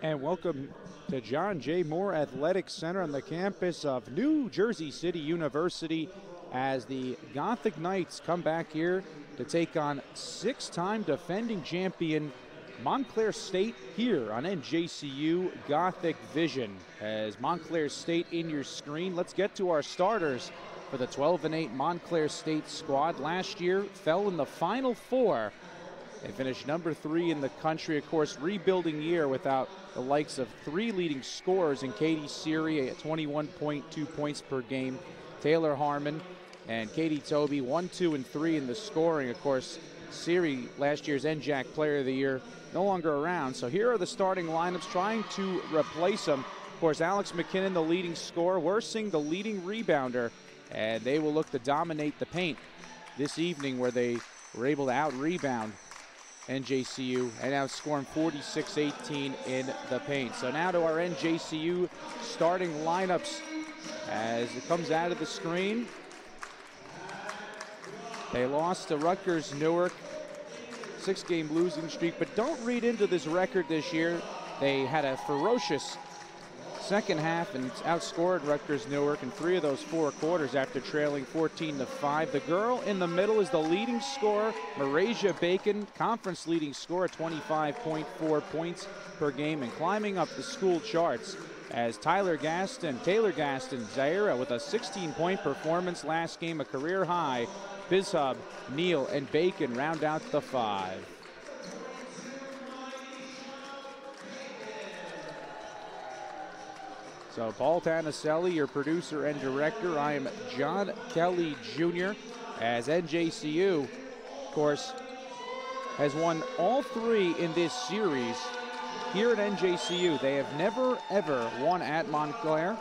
And welcome to John J. Moore Athletic Center on the campus of New Jersey City University as the Gothic Knights come back here to take on six-time defending champion Montclair State here on NJCU Gothic Vision. As Montclair State in your screen, let's get to our starters for the 12-8 Montclair State squad. Last year fell in the Final Four. They finished number 3 in the country. Of course, rebuilding year without the likes of 3 leading scorers in Katie Siri at 21.2 points per game, Taylor Harmon and Katie Toby 1, 2, and 3 in the scoring. Of course, Siri, last year's NJAC Player of the Year, no longer around. So here are the starting lineups trying to replace them. Of course, Alex McKinnon, the leading scorer, Worsing, the leading rebounder, and they will look to dominate the paint this evening, where they were able to out-rebound NJCU and outscore them 46-18 in the paint. So now to our NJCU starting lineups as it comes out of the screen. They lost to Rutgers Newark, 6-game losing streak, but don't read into this record this year. They had a ferocious second half and outscored Rutgers Newark in 3 of those 4 quarters after trailing 14-5. The girl in the middle is the leading scorer, Marasia Bacon, conference leading scorer, 25.4 points per game, and climbing up the school charts as Taylor Gaston, Zaira with a 16-point performance last game, a career high. Bizhub, Neal, and Bacon round out the 5. So Paul Tanaselli, your producer and director. I am John Kelly Jr. as NJCU, of course, has won all 3 in this series here at NJCU. They have never, ever won at Montclair.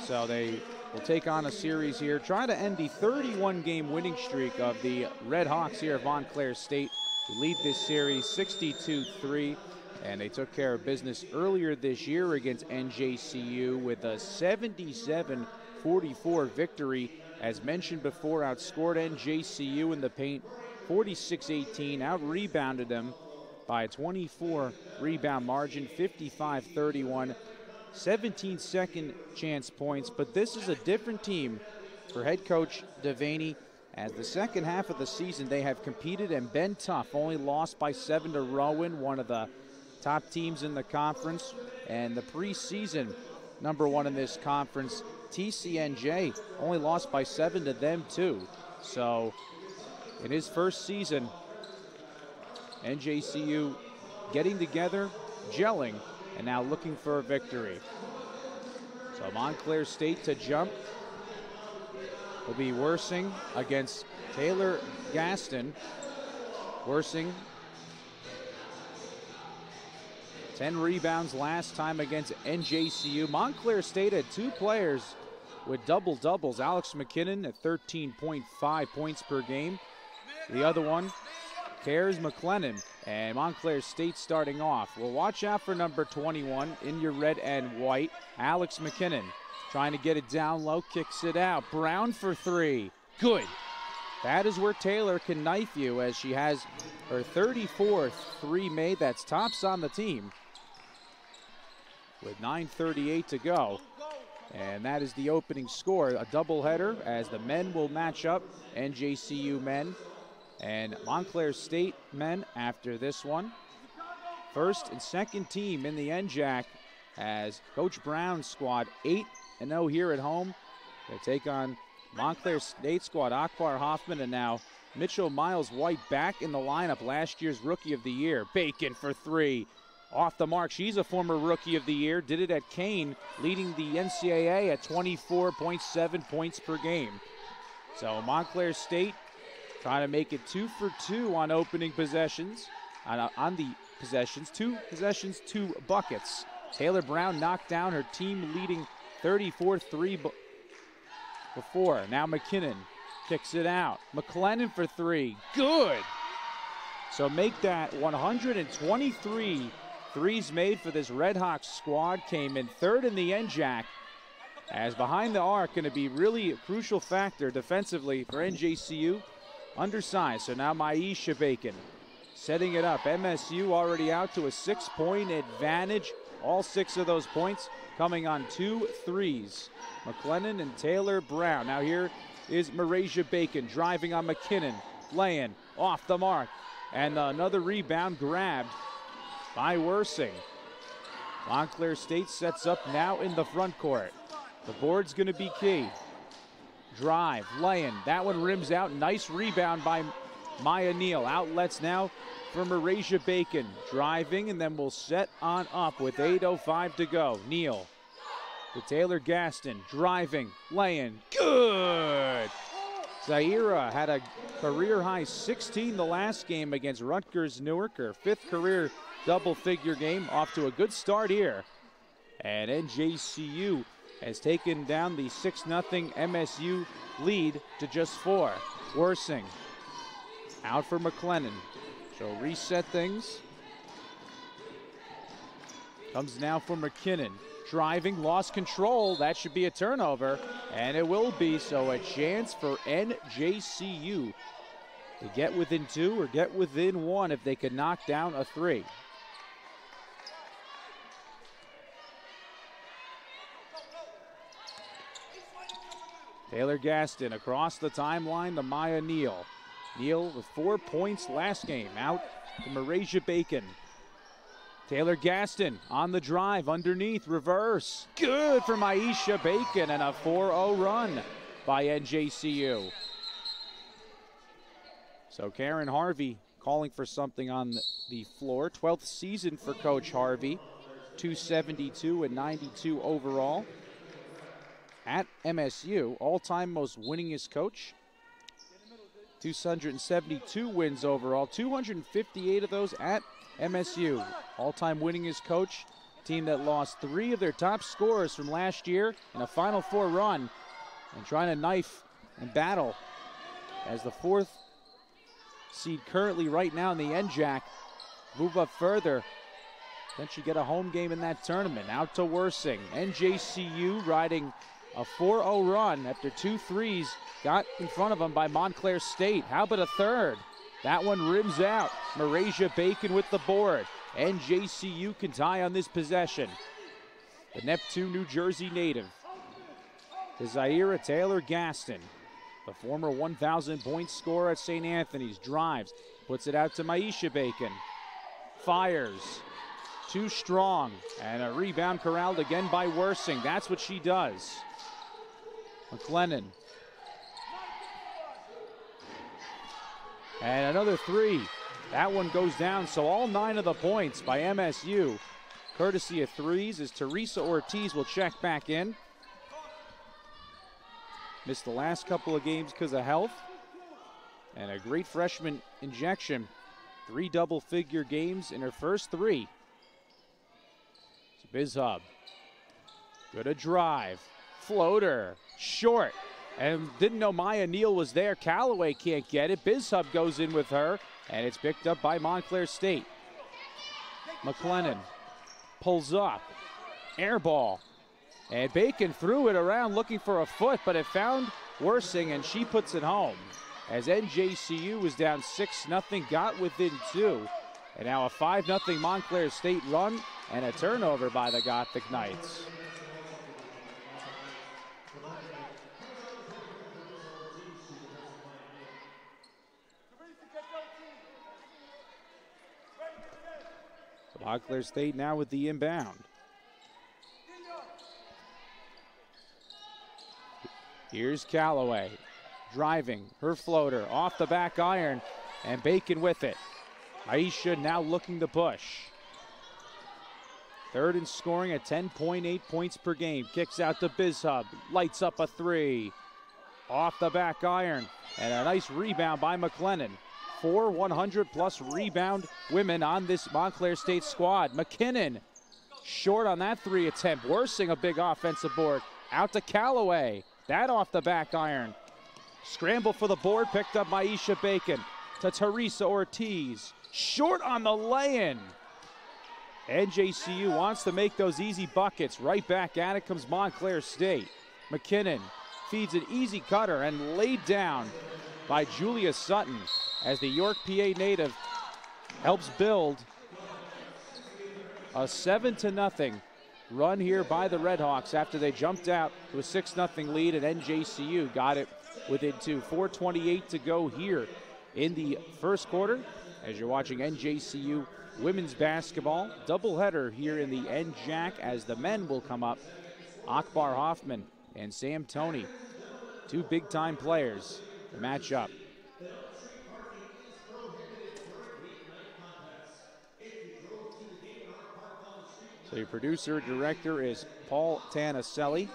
So they will take on a series here, try to end the 31-game winning streak of the Red Hawks here at Montclair State, who lead this series 62-3. And they took care of business earlier this year against NJCU with a 77-44 victory. As mentioned before, outscored NJCU in the paint 46-18, out-rebounded them by a 24 rebound margin, 55-31, 17 second chance points. But this is a different team for head coach Devaney. As the second half of the season, they have competed and been tough, only lost by 7 to Rowan, one of the top teams in the conference, and the preseason number 1 in this conference, TCNJ, only lost by 7 to them too. So in his first season, NJCU getting together, gelling, and now looking for a victory. So Montclair State to jump will be Worsing against Taylor Gaston. Worsing, 10 rebounds last time against NJCU. Montclair State had 2 players with double-doubles. Alex McKinnon at 13.5 points per game. The other one, Cares McLennan. And Montclair State starting off. Well, watch out for number 21 in your red and white, Alex McKinnon. Trying to get it down low, kicks it out. Brown for 3. Good. That is where Taylor can knife you, as she has her 34th 3 made. That's tops on the team with 9:38 to go. And that is the opening score, a doubleheader, as the men will match up, NJCU men and Montclair State men after this one. First and second team in the NJAC as Coach Brown's squad 8-0 here at home. They take on Montclair State squad, Akbar Hoffman, and now Mitchell Miles White back in the lineup, last year's Rookie of the Year. Bacon for 3. Off the mark. She's a former Rookie of the Year. Did it at Kane, leading the NCAA at 24.7 points per game. So Montclair State trying to make it 2 for 2 on opening possessions. On the possessions, 2 possessions, 2 buckets. Taylor Brown knocked down her team-leading 34-3 before. Now McKinnon kicks it out. McLennan for 3. Good. So make that 123 threes made for this Red Hawks squad. Came in 3rd in the NJAC, as behind the arc going to be really a crucial factor defensively for NJCU. Undersized. So now Maisha Bacon setting it up. MSU already out to a 6-point advantage. All 6 of those points coming on 2 threes. McLennan and Taylor Brown. Now here is Marasia Bacon driving on McKinnon, laying off the mark. And another rebound grabbed by Wersing. Montclair State sets up now in the front court. The board's going to be key. Drive, laying. That one rims out. Nice rebound by Maya Neal. Outlets now for Marasia Bacon. Driving, and then we'll set on up with 8:05 to go. Neal to Taylor Gaston. Driving, laying. Good! Zaira had a career-high 16 the last game against Rutgers Newark. Her 5th career double-figure game. Off to a good start here. And NJCU has taken down the 6-0 MSU lead to just 4. Wersing out for McLennan. So reset things. Comes now for McKinnon. Driving, lost control. That should be a turnover, and it will be. So a chance for NJCU to get within 2 or get within 1 if they could knock down a 3. Taylor Gaston across the timeline to Maya Neal. Neal with 4 points last game. Out to Marasia Bacon. Taylor Gaston on the drive, underneath, reverse. Good for Maisha Bacon, and a 4-0 run by NJCU. So Karen Harvey calling for something on the floor. 12th season for Coach Harvey. 272 and 92 overall. At MSU, all-time most winningest coach. 272 wins overall, 258 of those at MSU. All-time winningest coach, team that lost 3 of their top scorers from last year in a Final Four run, and trying to knife and battle as the 4th seed currently right now in the NJAC move up further. Then she get a home game in that tournament. Out to Wersing. NJCU riding a 4-0 run after 2 threes got in front of them by Montclair State. How about a third? That one rims out. Marasia Bacon with the board. NJCU can tie on this possession. The Neptune, New Jersey native. To Zaira Taylor Gaston, the former 1,000-point scorer at St. Anthony's. Drives, puts it out to Maisha Bacon. Fires. Too strong. And a rebound corralled again by Wersing. That's what she does. McLennan. And another 3. That one goes down, so all 9 of the points by MSU, courtesy of 3s, as Teresa Ortiz will check back in. Missed the last couple of games because of health. And a great freshman injection. 3 double-figure games in her first 3. Biz Hub. Good a drive. Floater. Short. And didn't know Maya Neal was there. Callaway can't get it. Biz Hub goes in with her. And it's picked up by Montclair State. McLennan pulls up. Air ball. And Bacon threw it around looking for a foot, but it found Wersing, and she puts it home. As NJCU was down 6-0, got within 2. And now a 5-0 Montclair State run and a turnover by the Gothic Knights. So Montclair State now with the inbound. Here's Callaway driving her floater off the back iron, and Bacon with it. Aisha now looking to push. Third in scoring at 10.8 points per game. Kicks out to Biz Hub. Lights up a 3. Off the back iron. And a nice rebound by McLennan. 4 100-plus rebound women on this Montclair State squad. McKinnon short on that 3 attempt. Wersing a big offensive board. Out to Callaway. That off the back iron. Scramble for the board. Picked up by Aisha Bacon. To Teresa Ortiz. Short on the lay-in. NJCU wants to make those easy buckets. Right back at it comes Montclair State. McKinnon feeds an easy cutter and laid down by Julia Sutton as the York, PA native helps build a 7-0 run here by the Redhawks after they jumped out to a 6-0 lead, and NJCU got it within 2. 4:28 to go here in the first quarter as you're watching NJCU women's basketball. Doubleheader here in the NJAC as the men will come up. Akbar Hoffman and Sam Toney, two big-time players to match up. So your producer director is Paul Tanaselli.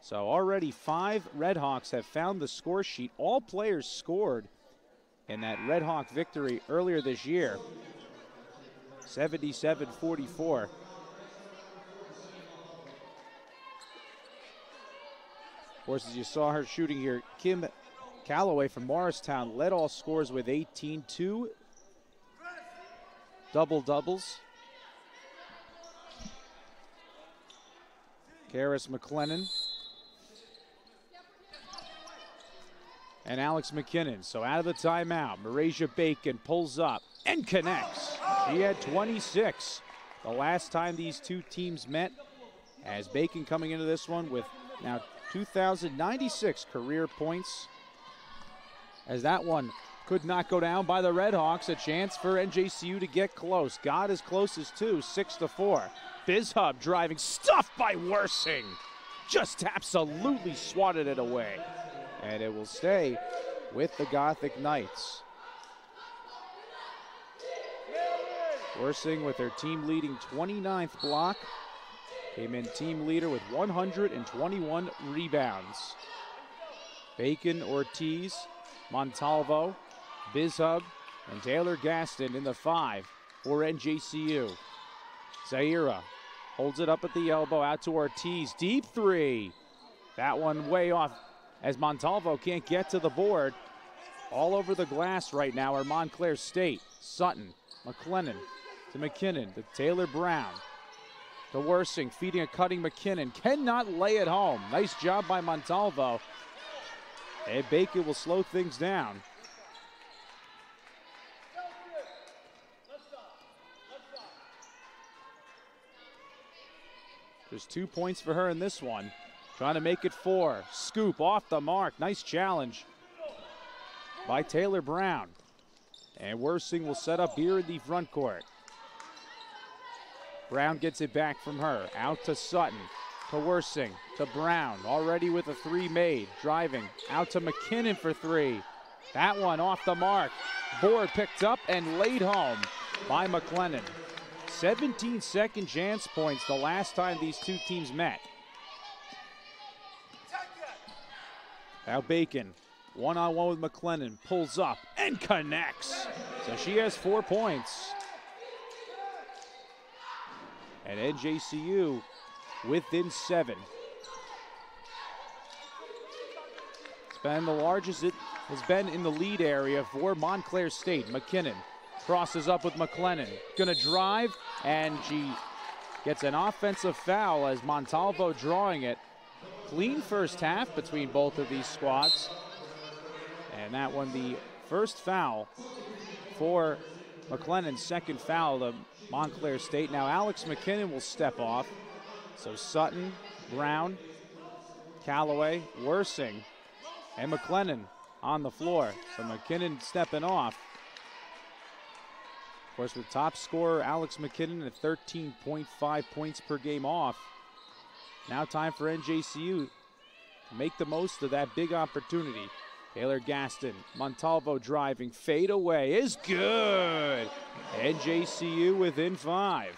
So already 5 Redhawks have found the score sheet. All players scored in that Redhawk victory earlier this year. 77-44. Of course, as you saw her shooting here, Kim Calloway from Morristown led all scores with 18, 2 double-doubles. Karis McLennan and Alex McKinnon. So out of the timeout, Marasia Bacon pulls up and connects. She had 26 the last time these two teams met, as Bacon coming into this one with now 2,096 career points. As that one could not go down by the Redhawks, a chance for NJCU to get close. Got as close as 2, 6-4. Bizhub driving, stuffed by Worsing. Just absolutely swatted it away. And it will stay with the Gothic Knights. Worsing with their team-leading 29th block. Came in team leader with 121 rebounds. Bacon, Ortiz, Montalvo, Bizhub, and Taylor Gaston in the 5 for NJCU. Zaira holds it up at the elbow, out to Ortiz. Deep 3. That one way off as Montalvo can't get to the board. All over the glass right now are Montclair State. Sutton, McLennan to McKinnon, to Taylor Brown, to Worsing, feeding a cutting McKinnon. Cannot lay it home. Nice job by Montalvo. And Bacon will slow things down. Just 2 points for her in this one. Trying to make it 4. Scoop off the mark. Nice challenge by Taylor Brown. And Worsing will set up here in the front court. Brown gets it back from her. Out to Sutton. To Worsing. To Brown. Already with a 3 made. Driving. Out to McKinnon for 3. That one off the mark. Board picked up and laid home by McLennan. 17 second chance points the last time these two teams met. Now Bacon, one-on-one with McLennan, pulls up and connects. So she has 4 points. And NJCU within 7. It's been the largest it has been in the lead area for Montclair State. McKinnon crosses up with McLennan. Gonna drive, and she gets an offensive foul as Montalvo drawing it. Clean first half between both of these squads. And that one, the first foul for McLennan's second foul to Montclair State. Now Alex McKinnon will step off. So Sutton, Brown, Calloway, Worsing, and McLennan on the floor. So McKinnon stepping off. Of course, with top scorer Alex McKinnon at 13.5 points per game off. Now time for NJCU to make the most of that big opportunity. Taylor Gaston, Montalvo driving, fade away is good. NJCU within 5.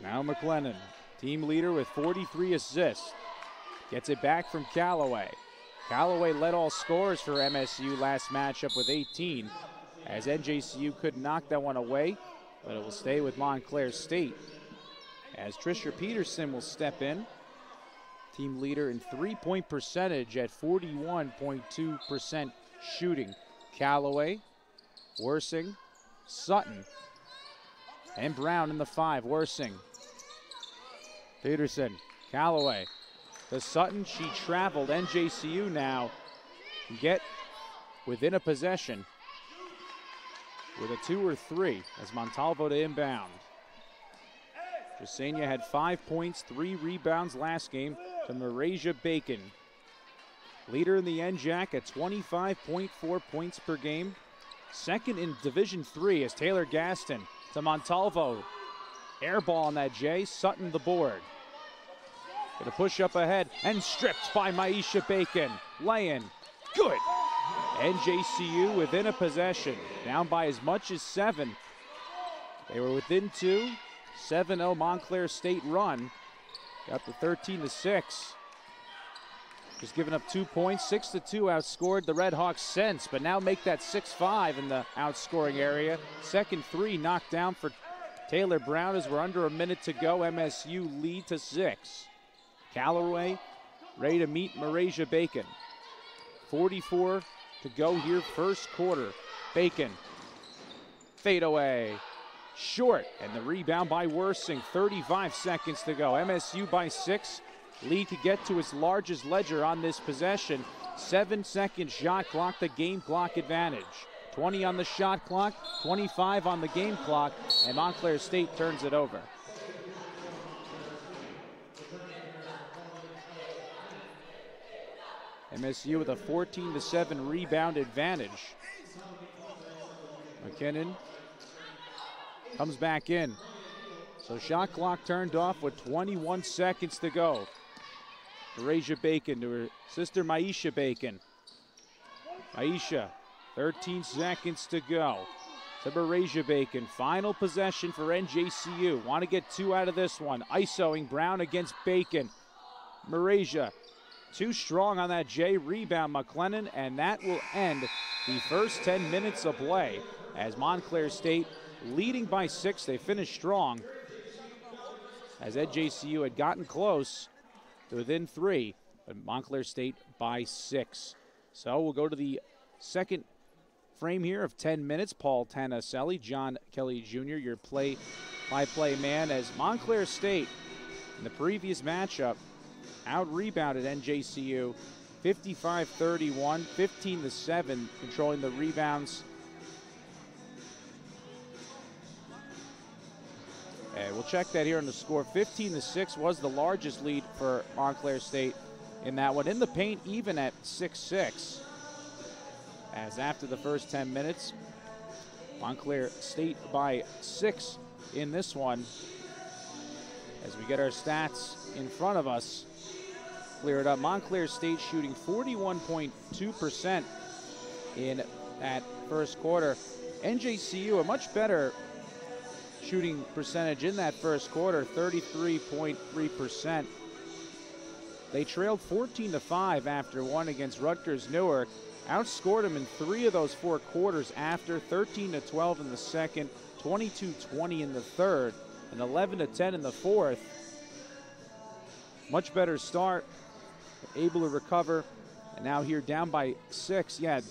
Now McLennan, team leader with 43 assists. Gets it back from Calloway. Calloway led all scorers for MSU last matchup with 18, as NJCU could knock that one away, but it will stay with Montclair State. As Trisha Peterson will step in, team leader in three-point percentage at 41.2% shooting. Calloway, Worsing, Sutton, and Brown in the 5. Worsing, Peterson, Calloway, to Sutton. She traveled. NJCU now get within a possession with a 2 or 3 as Montalvo to inbound. Jasenia had 5 points, 3 rebounds last game to Marasia Bacon. Leader in the NJAC at 25.4 points per game. Second in Division III as Taylor Gaston to Montalvo. Air ball on that J. Sutton the board. Gonna push up ahead and stripped by Maisha Bacon. Lay-in. Good. NJCU within a possession. Down by as much as 7. They were within 2. 7-0 Montclair State run. Got the 13-6. Just giving up 2 points. 6-2 outscored the Red Hawks since, but now make that 6-5 in the outscoring area. Second 3 knocked down for Taylor Brown as we're under a minute to go. MSU lead to 6. Callaway ready to meet Marasia Bacon. 44 to go here, first quarter. Bacon, fade away, short, and the rebound by Worsing. 35 seconds to go. MSU by 6. Lead to get to its largest ledger on this possession. 7-second shot clock, the game clock advantage. 20 on the shot clock, 25 on the game clock, and Montclair State turns it over. MSU with a 14-7 rebound advantage. McKinnon comes back in. So shot clock turned off with 21 seconds to go. Marasia Bacon to her sister Maisha Bacon. Maisha, 13 seconds to go. To Marasia Bacon, final possession for NJCU. Want to get 2 out of this one. ISOing Brown against Bacon. Marasia, too strong on that J. Rebound McLennan, and that will end the first 10 minutes of play as Montclair State leading by 6. They finished strong as NJCU had gotten close to within 3, but Montclair State by 6. So we'll go to the second frame here of 10 minutes. Paul Tanaselli, John Kelly Jr., your play-by-play man, as Montclair State in the previous matchup out-rebounded NJCU 55-31, 15-7, controlling the rebounds. And we'll check that here on the score. 15-6 was the largest lead for Montclair State in that one. In the paint, even at 6-6. As after the first 10 minutes, Montclair State by 6 in this one. As we get our stats in front of us, clear it up. Montclair State shooting 41.2% in that first quarter. NJCU a much better shooting percentage in that first quarter, 33.3%. They trailed 14-5 after one against Rutgers Newark. Outscored them in 3 of those 4 quarters after, 13-12 in the second, 22-20 in the third, and 11-10 in the fourth. Much better start, able to recover, and now here down by 6. Yeah,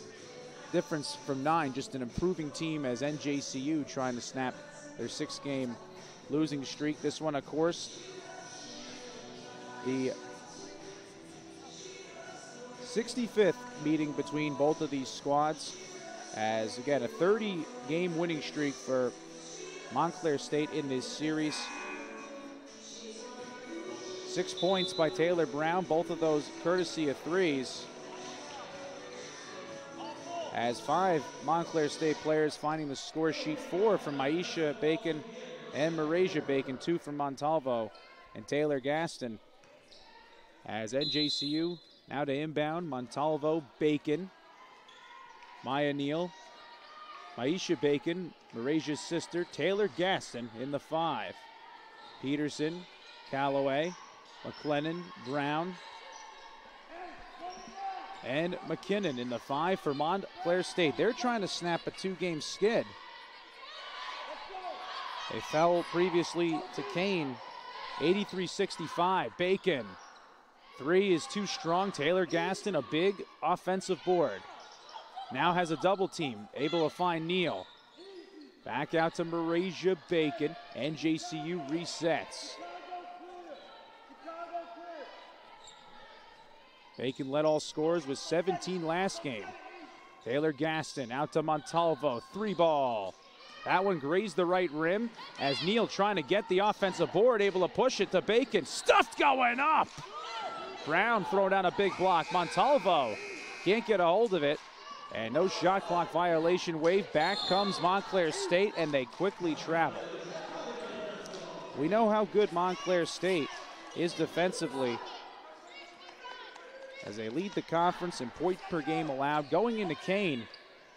difference from 9, just an improving team as NJCU trying to snap their 6-game losing streak. This one, of course, the 65th meeting between both of these squads, as again a 30-game winning streak for Montclair State in this series. 6 points by Taylor Brown, both of those courtesy of threes. As 5 Montclair State players finding the score sheet. 4 from Maisha Bacon and Marasia Bacon, 2 from Montalvo and Taylor Gaston. As NJCU now to inbound, Montalvo, Bacon, Maya Neal, Maisha Bacon, Marasia's sister, Taylor Gaston in the 5. Peterson, Callaway, McLennan, Brown, and McKinnon in the 5 for Montclair State. They're trying to snap a 2-game skid. They fell previously to Kane, 83-65. Bacon, 3 is too strong. Taylor Gaston, a big offensive board. Now has a double team, able to find Neal. Back out to Marasia Bacon. NJCU resets. Bacon led all scorers with 17 last game. Taylor Gaston out to Montalvo, 3-ball. That one grazed the right rim as Neal trying to get the offensive board, able to push it to Bacon. Stuffed going up. Brown throwing down a big block. Montalvo can't get a hold of it. And no shot clock violation wave. Back comes Montclair State, and they quickly travel. We know how good Montclair State is defensively as they lead the conference in point per game allowed. Going into Kane,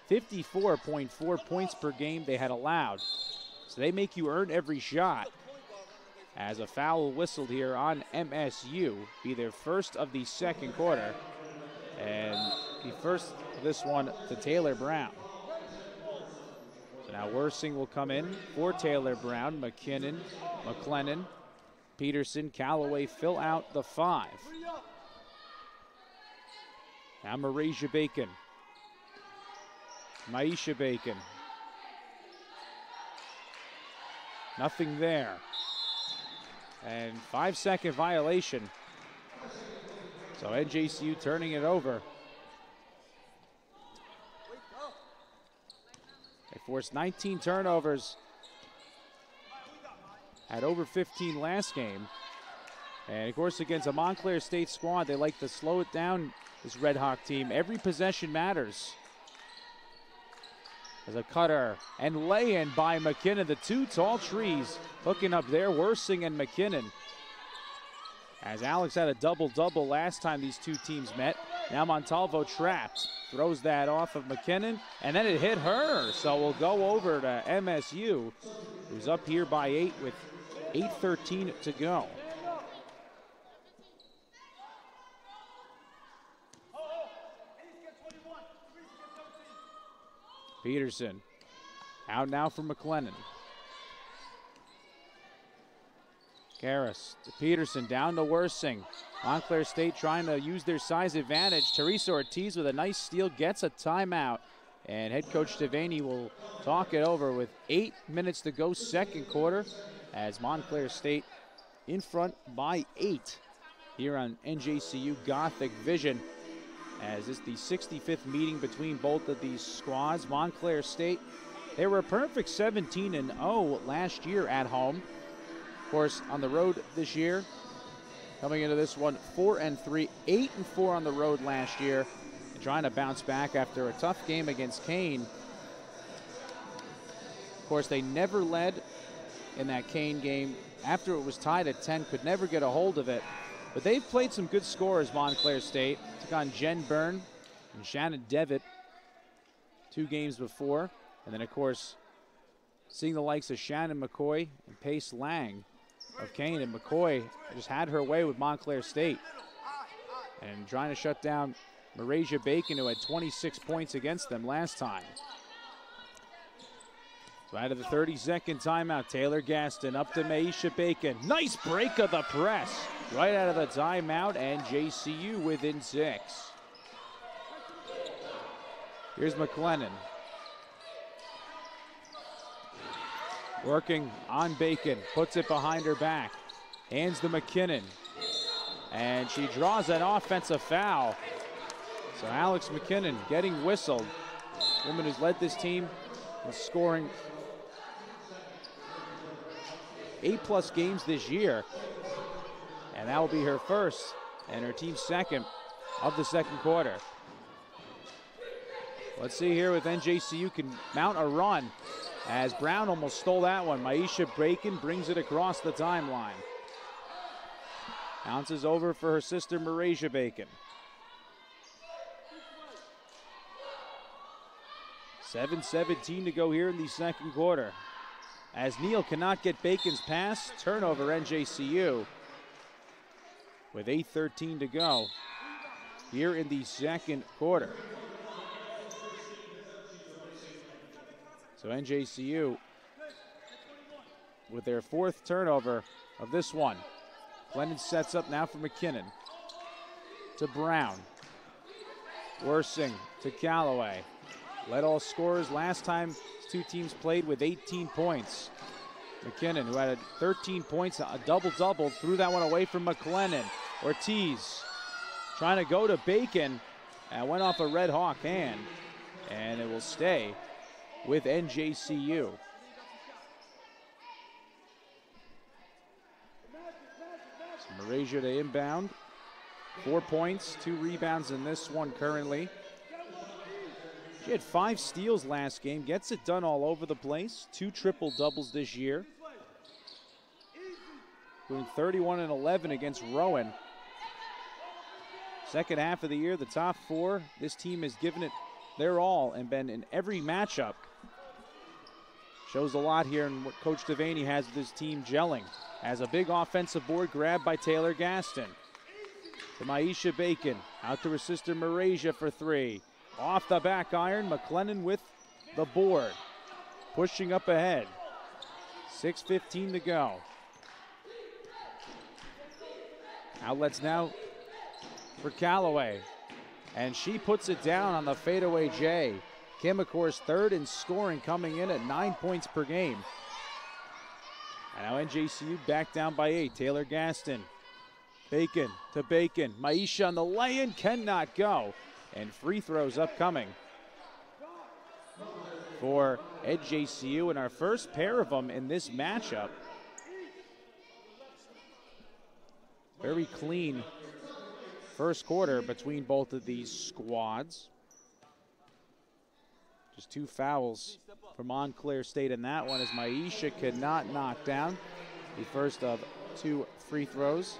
54.4 points per game they had allowed. So they make you earn every shot. As a foul whistled here on MSU, be their first of the second quarter. And the first of this one to Taylor Brown. So now Worsing will come in for Taylor Brown, McKinnon, McLennan, Peterson, Callaway fill out the 5. Now Marasia Bacon. Maisha Bacon. Nothing there. And 5-second violation. So NJCU turning it over. They forced 19 turnovers. Had over 15 last game. And of course against a Montclair State squad, they like to slow it down, this Red Hawk team. Every possession matters. As a cutter and lay-in by McKinnon. The two tall trees hooking up there, Worsing and McKinnon. As Alex had a double-double last time these two teams met. Now Montalvo trapped. Throws that off of McKinnon, and then it hit her. So we'll go over to MSU, who's up here by 8 with 8:13 to go. Peterson out now for McLennan. Karras to Peterson, down to Worsing. Montclair State trying to use their size advantage. Teresa Ortiz with a nice steal gets a timeout. And head coach Devaney will talk it over with 8 minutes to go, second quarter, as Montclair State in front by 8 here on NJCU Gothic Vision. As it's the 65th meeting between both of these squads. Montclair State, they were a perfect 17-0 last year at home. Of course, on the road this year, coming into this one, 4-3, 8-4 on the road last year, and trying to bounce back after a tough game against Kane. Of course, they never led in that Kane game. After it was tied at 10, could never get a hold of it. But they've played some good scorers, Montclair State. Took on Jen Byrne and Shannon Devitt 2 games before. And then, of course, seeing the likes of Shannon McCoy and Pace Lang of Kane. And McCoy just had her way with Montclair State. And trying to shut down Marasia Bacon, who had 26 points against them last time. So out of the 32nd timeout, Taylor Gaston up to Maisha Bacon. Nice break of the press. Right out of the timeout, and JCU within 6. Here's McLennan. Working on Bacon, puts it behind her back. Hands to McKinnon. And she draws an offensive foul. So Alex McKinnon getting whistled. Woman who's led this team in scoring 8+ games this year. And that will be her first and her team's second of the second quarter. Let's see here if NJCU can mount a run, as Brown almost stole that one. Maisha Bacon brings it across the timeline. Bounces over for her sister Marasia Bacon. 7:17 to go here in the second quarter. As Neal cannot get Bacon's pass, turnover NJCU. With 8:13 to go here in the second quarter. So NJCU with their 4th turnover of this one. Glendon sets up now for McKinnon. To Brown. Worsing to Callaway. Led all scorers last time these two teams played with 18 points. McKinnon, who had 13 points, a double-double, threw that one away from McLennan. Ortiz trying to go to Bacon. And went off a Red Hawk hand. And it will stay with NJCU. So Marasia to inbound. 4 points, 2 rebounds in this one currently. She had 5 steals last game. Gets it done all over the place. 2 triple doubles this year. Doing 31 and 11 against Rowan. Second half of the year, the top 4. This team has given it their all and been in every matchup. Shows a lot here in what Coach Devaney has with his team gelling. As a big offensive board grab by Taylor Gaston. To Maisha Bacon. Out to her sister Marasia for 3. Off the back iron, McLennan with the board. Pushing up ahead. 6:15 to go. Outlets now for Callaway. And she puts it down on the fadeaway J. Kim, of course, third in scoring, coming in at 9 points per game. And now NJCU back down by 8. Taylor Gaston. Bacon to Bacon. Maisha on the lay-in, cannot go. And free throws upcoming for NJCU, and our first pair of them in this matchup. Very clean first quarter between both of these squads. Just 2 fouls for Montclair State in that one, as Maisha cannot knock down the first of 2 free throws.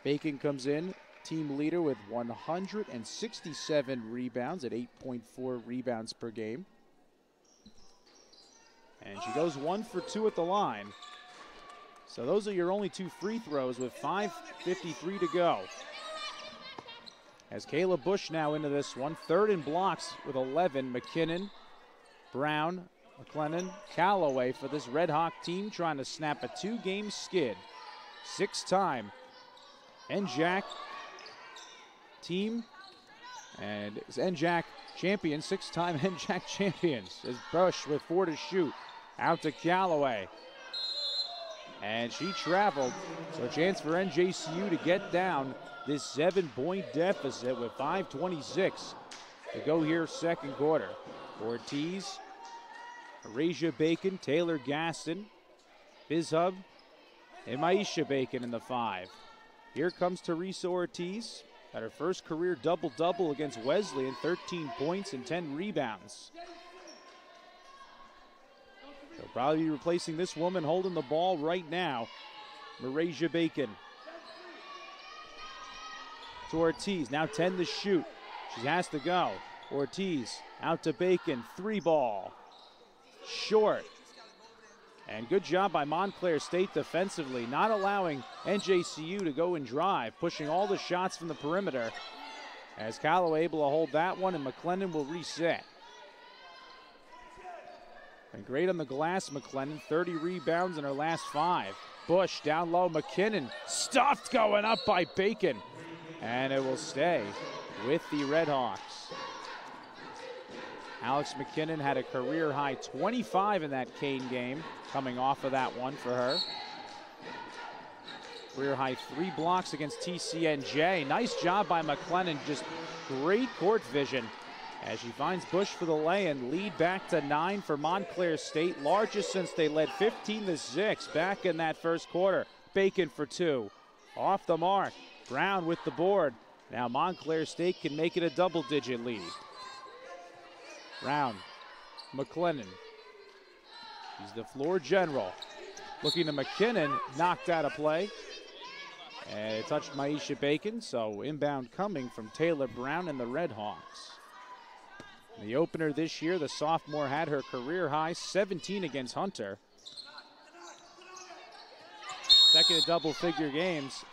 Bacon comes in, team leader with 167 rebounds at 8.4 rebounds per game. And she goes 1 for 2 at the line. So those are your only 2 free throws with 5:53 to go. As Kayla Bush now into this one. Third in blocks with 11. McKinnon, Brown, McLennan, Callaway for this Red Hawk team trying to snap a 2-game skid. 6-time NJAC team, and it's NJAC champions, 6-time NJAC champions. As Bush with 4 to shoot. Out to Callaway. And she traveled, so a chance for NJCU to get down this 7-point deficit with 5:26 to go here second quarter. Ortiz, Arasia Bacon, Taylor Gaston, Bizhub, and Maisha Bacon in the 5. Here comes Teresa Ortiz. Had her first career double-double against Wesleyan, 13 points and 10 rebounds. They'll probably be replacing this woman holding the ball right now, Marasia Bacon. To Ortiz, now 10 to shoot. She has to go. Ortiz out to Bacon, 3-ball. Short. And good job by Montclair State defensively, not allowing NJCU to go and drive, pushing all the shots from the perimeter. As Callaway able to hold that one, and McLennan will reset. And great on the glass, McLennan, 30 rebounds in her last 5. Bush down low, McKinnon stuffed, going up by Bacon. And it will stay with the Red Hawks. Alex McKinnon had a career-high 25 in that Kane game, coming off of that one for her. Career-high 3 blocks against TCNJ. Nice job by McLennan, just great court vision as she finds Bush for the lay-in. Lead back to 9 for Montclair State, largest since they led 15-6 back in that first quarter. Bacon for 2. Off the mark. Brown with the board. Now Montclair State can make it a double-digit lead. Brown, McLennan. He's the floor general. Looking to McKinnon, knocked out of play. And it touched Maisha Bacon, so inbound coming from Taylor Brown and the Red Hawks. In the opener this year, the sophomore had her career high 17 against Hunter. Second in double-figure games.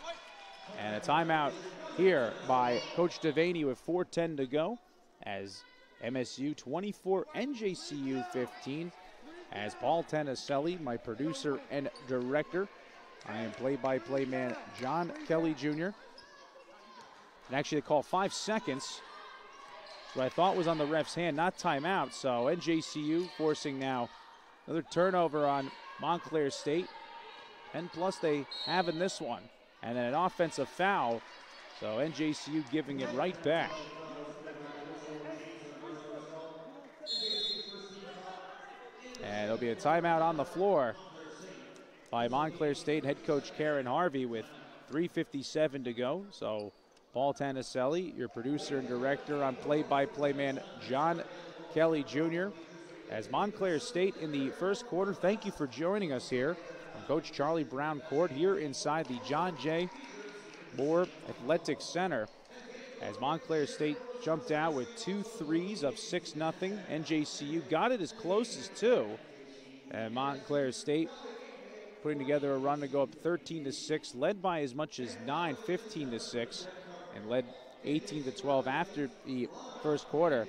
And a timeout here by Coach Devaney with 4:10 to go as MSU 24, NJCU 15. As Paul Tanaselli, my producer and director, I am play-by-play man John Kelly Jr. And actually they call 5 seconds, what I thought was on the ref's hand, not timeout. So NJCU forcing now another turnover on Montclair State. 10+ they have in this one. and then an offensive foul. So NJCU giving it right back. And there'll be a timeout on the floor by Montclair State head coach Karen Harvey with 3:57 to go. So Paul Tanaselli, your producer and director, on play-by-play man John Kelly Jr. As Montclair State in the first quarter, thank you for joining us here on Coach Charlie Brown Court here inside the John J. Moore Athletic Center. As Montclair State jumped out with 2 threes up 6-0. NJCU got it as close as 2. And Montclair State putting together a run to go up 13-6, led by as much as 9, 15-6, and led 18-12 after the first quarter,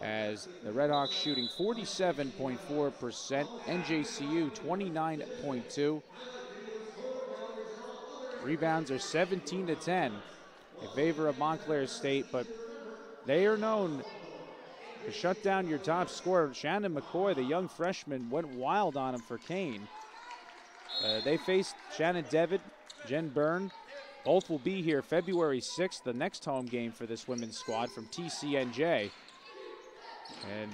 as the Redhawks shooting 47.4%, NJCU 29.2. Rebounds are 17-10 in favor of Montclair State, but they are known to shut down your top scorer. Shannon McCoy, the young freshman, went wild on him for Kane. They faced Shannon Devitt, Jen Byrne. Both will be here February 6th, the next home game for this women's squad from TCNJ. And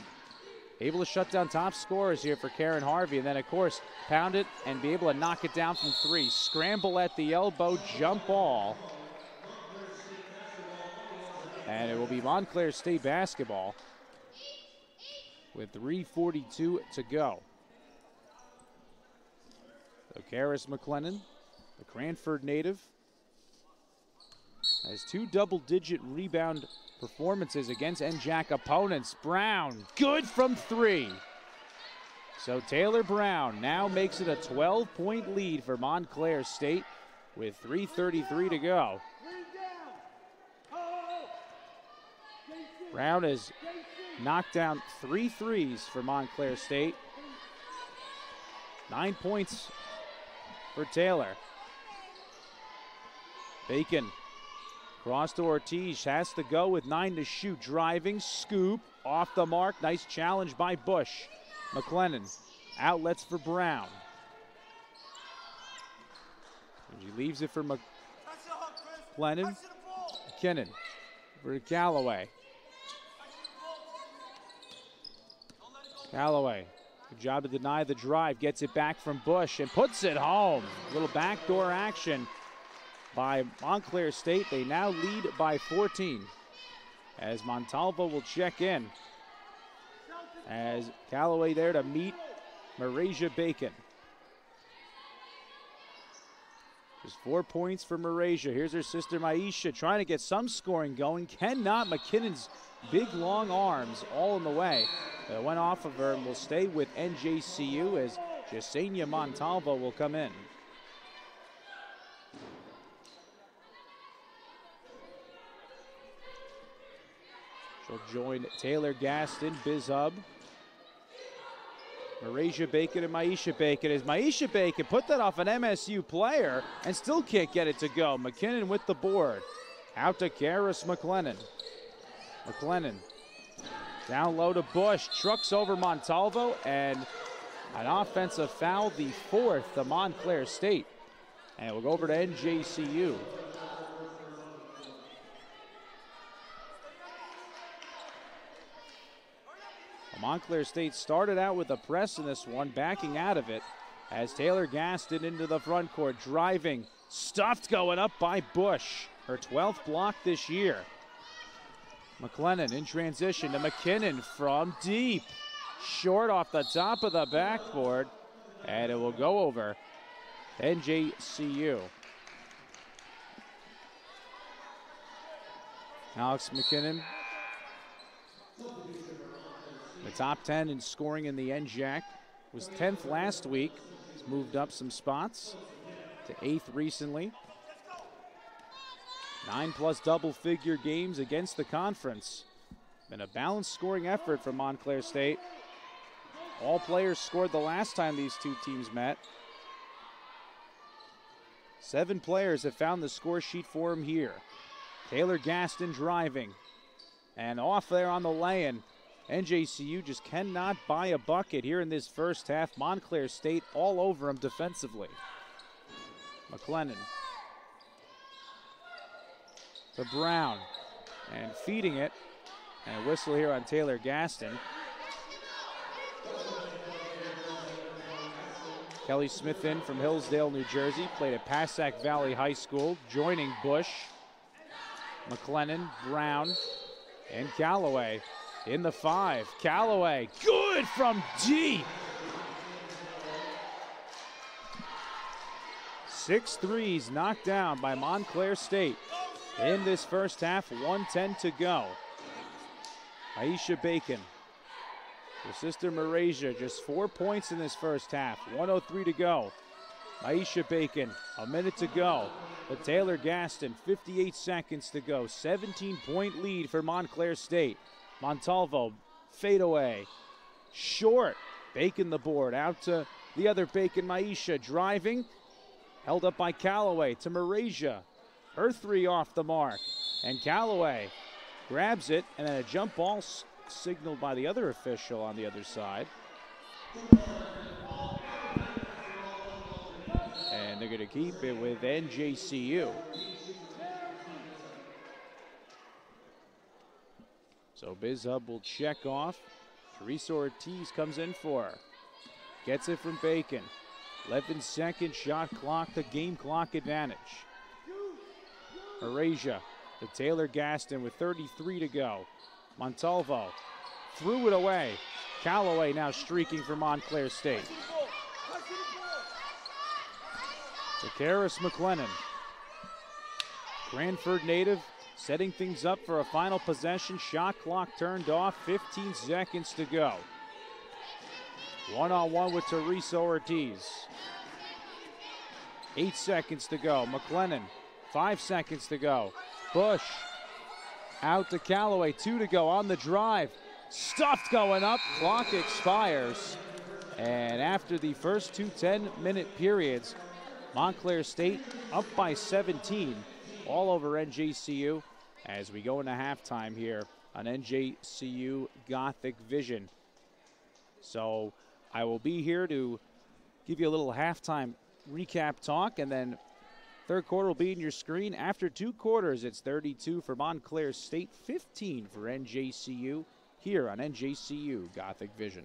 able to shut down top scorers here for Karen Harvey, and then, of course, pound it and be able to knock it down from 3. Scramble at the elbow, jump ball. And it will be Montclair State basketball with 3:42 to go. So Karis McLennan, the Cranford native, has 2 double-digit rebound performances against NJAC opponents. Brown, good from 3. So Taylor Brown now makes it a 12-point lead for Montclair State with 3:33 to go. Brown has knocked down 3 threes for Montclair State. 9 points for Taylor. Bacon cross to Ortiz, has to go with 9 to shoot. Driving, scoop, off the mark. Nice challenge by Bush. McLennan, outlets for Brown. And she leaves it for McLennan. McKinnon for Callaway. Callaway, good job to deny the drive, gets it back from Bush and puts it home. A little backdoor action by Montclair State. They now lead by 14 as Montalvo will check in. As Callaway there to meet Marasia Bacon. Just 4 points for Marasia. Here's her sister Maisha trying to get some scoring going. Cannot. McKinnon's big long arms all in the way. It went off of her and will stay with NJCU as Jasenia Montalvo will come in. She'll join Taylor Gaston, Biz Hub. Marasia Bacon and Maisha Bacon. As Maisha Bacon put that off an MSU player and still can't get it to go. McKinnon with the board. Out to Karis McLennan. McLennan down low to Bush. Trucks over Montalvo and an offensive foul, the 4th to Montclair State. And we'll go over to NJCU. Montclair State started out with a press in this one, backing out of it as Taylor Gaston into the front court, driving, stuffed going up by Bush, her 12th block this year. McLennan in transition to McKinnon from deep, short off the top of the backboard, and it will go over NJCU. Alex McKinnon, the top 10 in scoring in the NJAC, was 10th last week. He's moved up some spots to 8th recently. 9+ double-figure games against the conference. Been a balanced scoring effort from Montclair State. All players scored the last time these two teams met. 7 players have found the score sheet for him here. Taylor Gaston driving. And off there on the lay-in. NJCU just cannot buy a bucket here in this first half. Montclair State all over him defensively. McLennan to Brown. And feeding it. And a whistle here on Taylor Gaston. Kelly Smith in from Hillsdale, New Jersey. Played at Passack Valley High School. Joining Bush. McLennan, Brown, and Callaway in the 5. Callaway, good from deep. 6 threes knocked down by Montclair State in this first half. 1:10 to go. Aisha Bacon, her sister Marasia, just 4 points in this first half. 1:03 to go. Aisha Bacon, a minute to go. But Taylor Gaston, 58 seconds to go. 17-point lead for Montclair State. Montalvo, fadeaway, short. Bacon the board, out to the other Bacon, Maisha, driving. Held up by Callaway to Marasia. Her 3 off the mark. And Callaway grabs it, and then a jump ball signaled by the other official on the other side. And they're going to keep it with NJCU. So Biz Hub will check off. Teresa Ortiz comes in for her. Gets it from Bacon. 11-second shot clock, the game clock advantage. Marasia to Taylor Gaston with 33 to go. Montalvo threw it away. Callaway now streaking for Montclair State. To Karis McLennan. Cranford native setting things up for a final possession. Shot clock turned off, 15 seconds to go. One-on-one with Teresa Ortiz. 8 seconds to go. McLennan, 5 seconds to go. Bush out to Callaway, 2 to go on the drive. Stuffed going up, clock expires. And after the first 2 10-minute periods, Montclair State up by 17 all over NJCU as we go into halftime here on NJCU Gothic Vision. So I will be here to give you a little halftime recap talk, and then third quarter will be in your screen. After 2 quarters, it's 32 for Montclair State, 15 for NJCU here on NJCU Gothic Vision.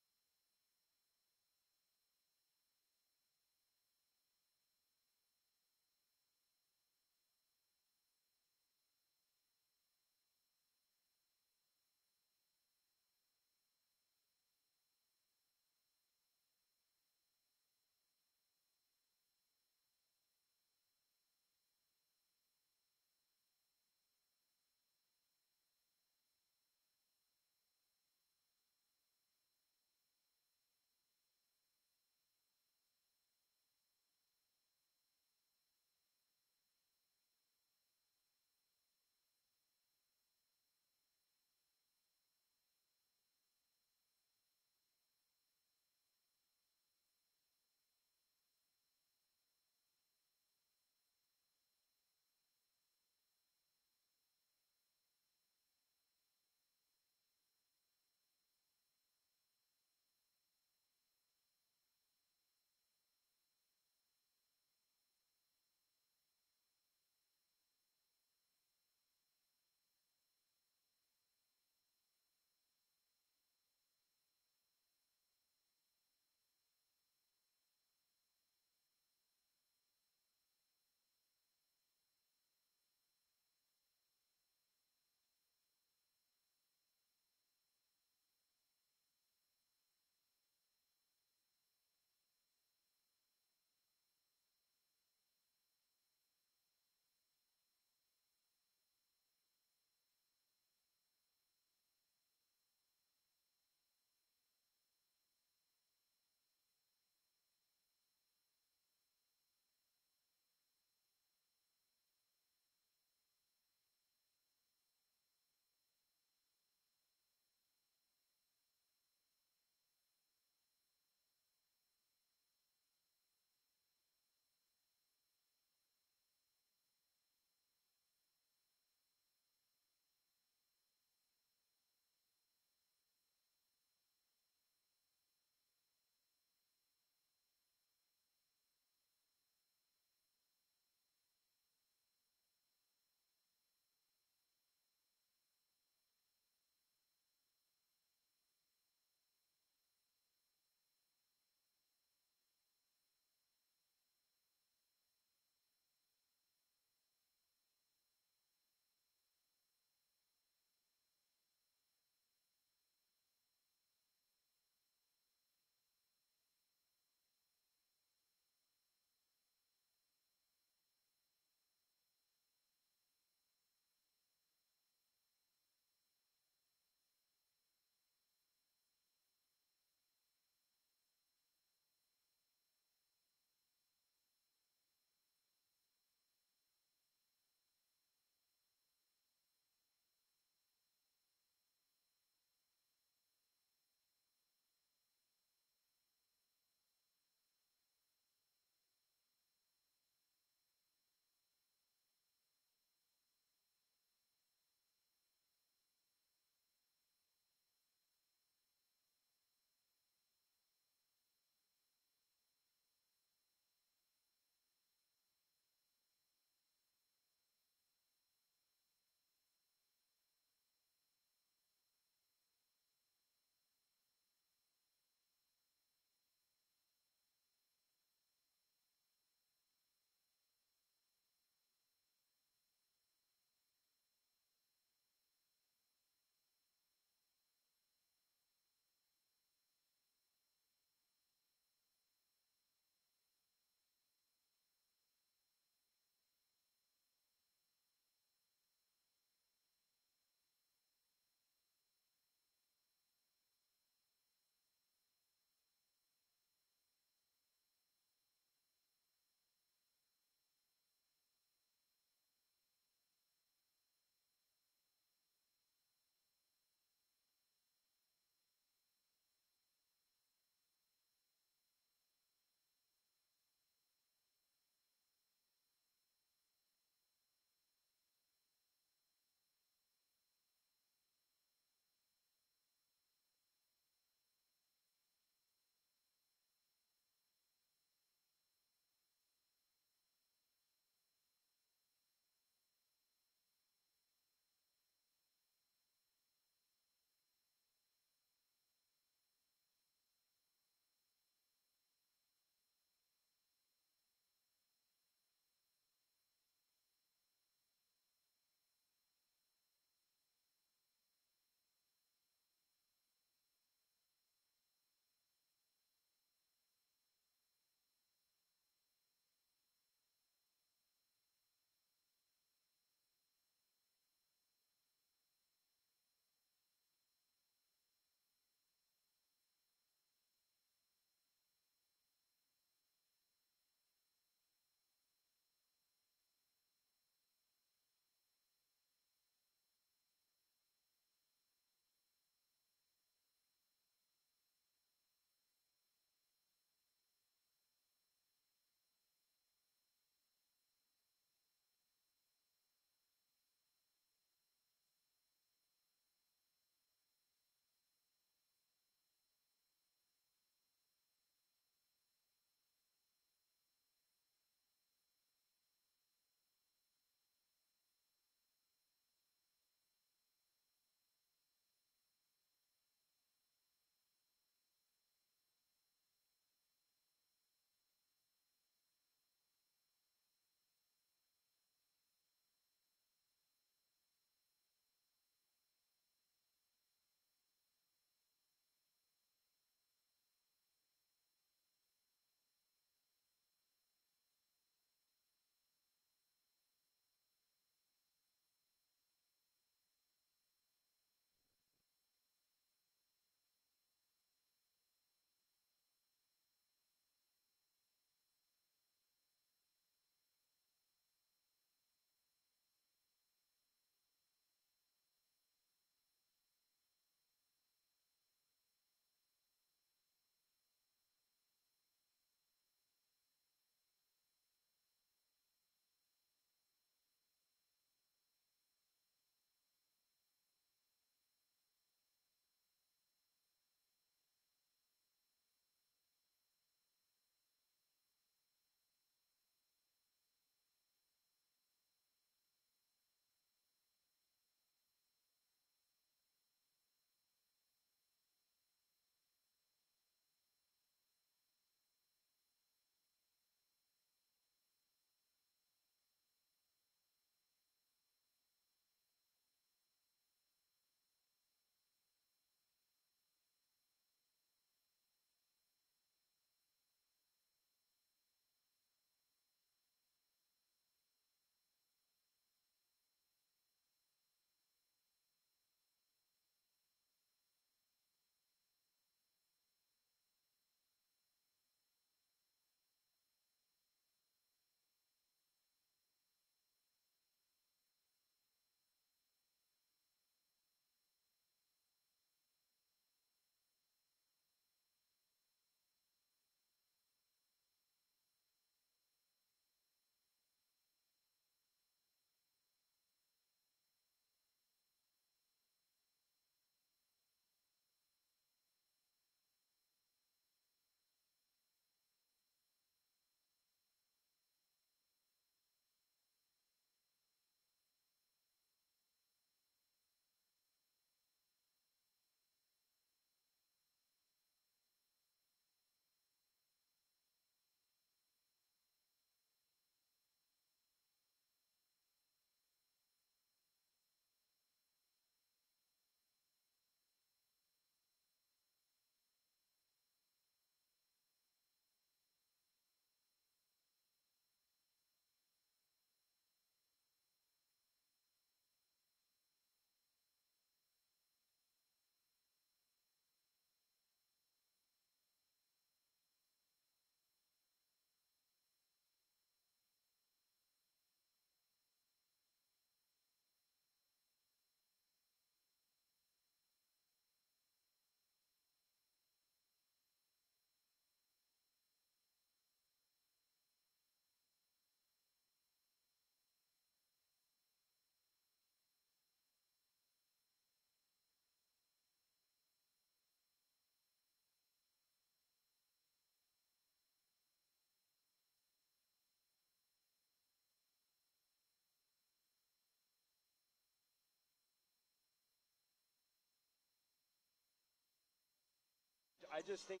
just think.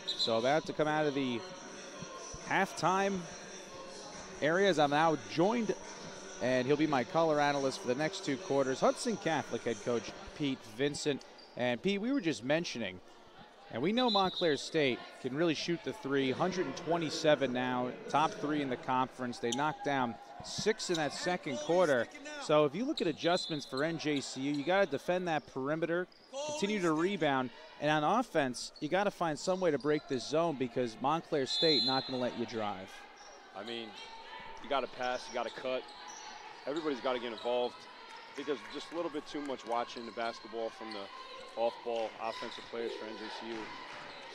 So about to come out of the halftime areas. I'm now joined, and he'll be my color analyst for the next 2 quarters, Hudson Catholic head coach Pete Vincent. And Pete, we were just mentioning, and we know Montclair State can really shoot the three, 127 now, top 3 in the conference. They knocked down 6 in that second quarter. So if you look at adjustments for NJCU, you got to defend that perimeter, continue to rebound, and on offense, you got to find some way to break this zone because Montclair State not going to let you drive. I mean, you got to pass, you got to cut. Everybody's got to get involved. I think there's just a little bit too much watching the basketball from the off-ball offensive players for NJCU.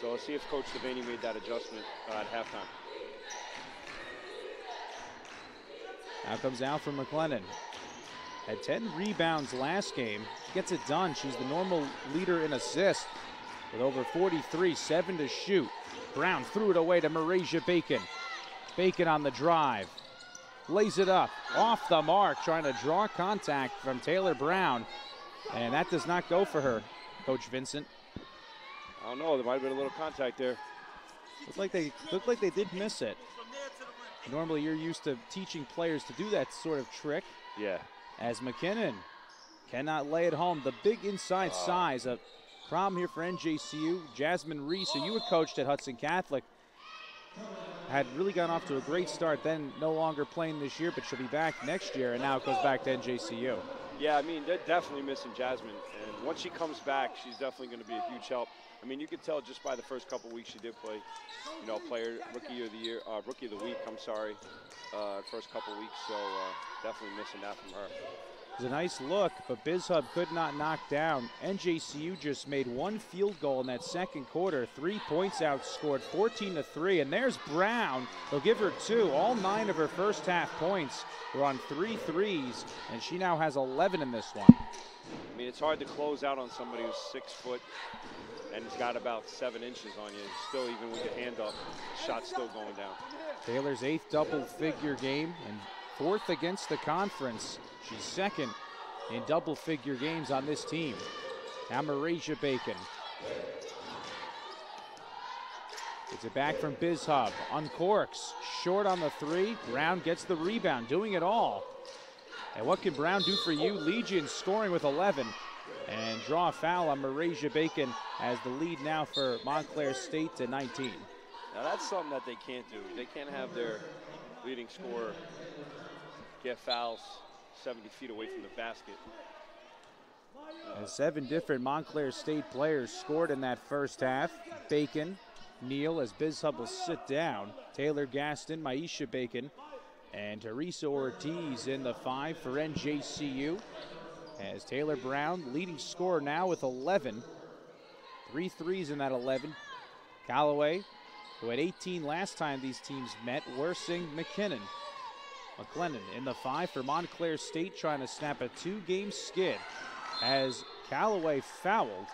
So let's see if Coach Devaney made that adjustment at halftime. Now comes out from McLennan. Had 10 rebounds last game. Gets it done. She's the normal leader in assists with over 43, 7 to shoot. Brown threw it away to Marasia Bacon. Bacon on the drive. Lays it up. Off the mark, trying to draw contact from Taylor Brown. And that does not go for her, Coach Vincent. I don't know. There might have been a little contact there. Looked like they did miss it. Normally you're used to teaching players to do that sort of trick. Yeah. As McKinnon cannot lay it home. The big inside size, a problem here for NJCU. Jasmine Reese, who you had coached at Hudson Catholic, had really gotten off to a great start, then no longer playing this year, but she'll be back next year, and now it goes back to NJCU. Yeah, I mean, they're definitely missing Jasmine, and once she comes back, she's definitely going to be a huge help. I mean, you could tell just by the first couple weeks she did play, you know, rookie of the week, first couple weeks, so definitely missing that from her. It was a nice look, but BizHub could not knock down. NJCU just made 1 field goal in that second quarter. 3 points outscored, 14-3, and there's Brown. They'll give her 2. All 9 of her first half points were on 3 threes, and she now has 11 in this one. I mean, it's hard to close out on somebody who's 6 foot and has got about 7 inches on you. Still, even with your hand up, the shot's still going down. Taylor's 8th double-figure game and 4th against the conference. She's 2nd in double-figure games on this team. Now Marasia Bacon. Gets it back from BizHub. Uncorks. Short on the 3. Brown gets the rebound, doing it all. And what can Brown do for you? Legion scoring with 11. And draw a foul on Marasia Bacon as the lead now for Montclair State to 19. Now that's something that they can't do. They can't have their leading scorer get fouls 70 feet away from the basket. And 7 different Montclair State players scored in that first half. Bacon, Neal as BizHub will sit down. Taylor Gaston, Maisha Bacon, and Teresa Ortiz in the 5 for NJCU. As Taylor Brown, leading scorer now with 11. 3 threes in that 11. Callaway, who had 18 last time these teams met, Worsing, McLennan in the 5 for Montclair State, trying to snap a 2-game skid as Callaway fouled.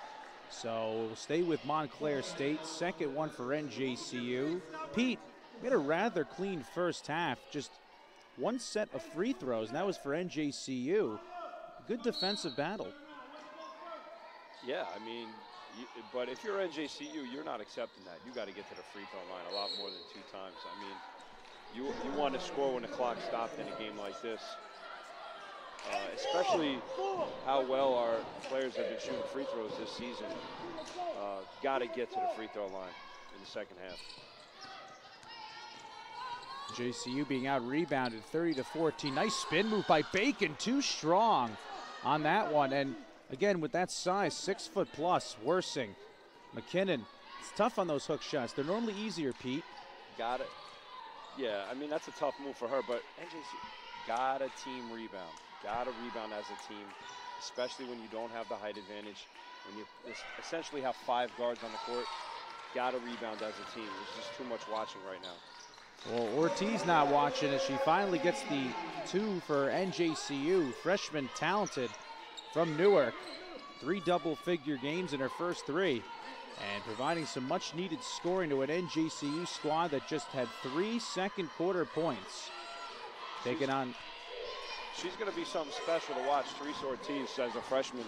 So we'll stay with Montclair State. Second one for NJCU. Pete, we had a rather clean first half. Just 1 set of free throws, and that was for NJCU. Good defensive battle. Yeah, I mean, but if you're NJCU, you're not accepting that. You got to get to the free throw line a lot more than 2 times. I mean, you want to score when the clock stopped in a game like this. Especially how well our players have been shooting free throws this season. Got to get to the free throw line in the second half. JCU being out rebounded 30-14. Nice spin move by Bacon, too strong on that one. And again, with that size, 6 foot plus, Worsing, McKinnon, it's tough on those hook shots. They're normally easier, Pete. Got it. Yeah, I mean, that's a tough move for her, but NJCU got a team rebound. Got to rebound as a team, especially when you don't have the height advantage. When you essentially have 5 guards on the court, got to rebound as a team. There's just too much watching right now. Well, Ortiz not watching as she finally gets the 2 for NJCU. Freshman talented from Newark. 3 double-figure games in her first 3. And providing some much-needed scoring to an NJCU squad that just had 3 second-quarter points. Taking on she's going to be something special to watch. Teresa Ortiz as a freshman.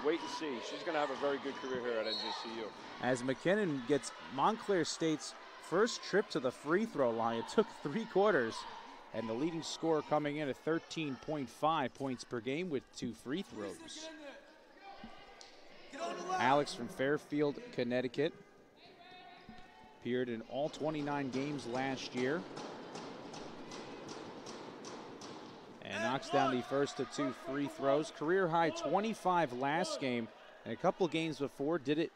Wait and see. She's going to have a very good career here at NJCU. As McKinnon gets Montclair State's first trip to the free throw line, it took 3 quarters, and the leading scorer coming in at 13.5 points per game with 2 free throws. Alex from Fairfield, Connecticut. Appeared in all 29 games last year. And knocks down the first of 2 free throws. Career high 25 last game. And a couple games before did it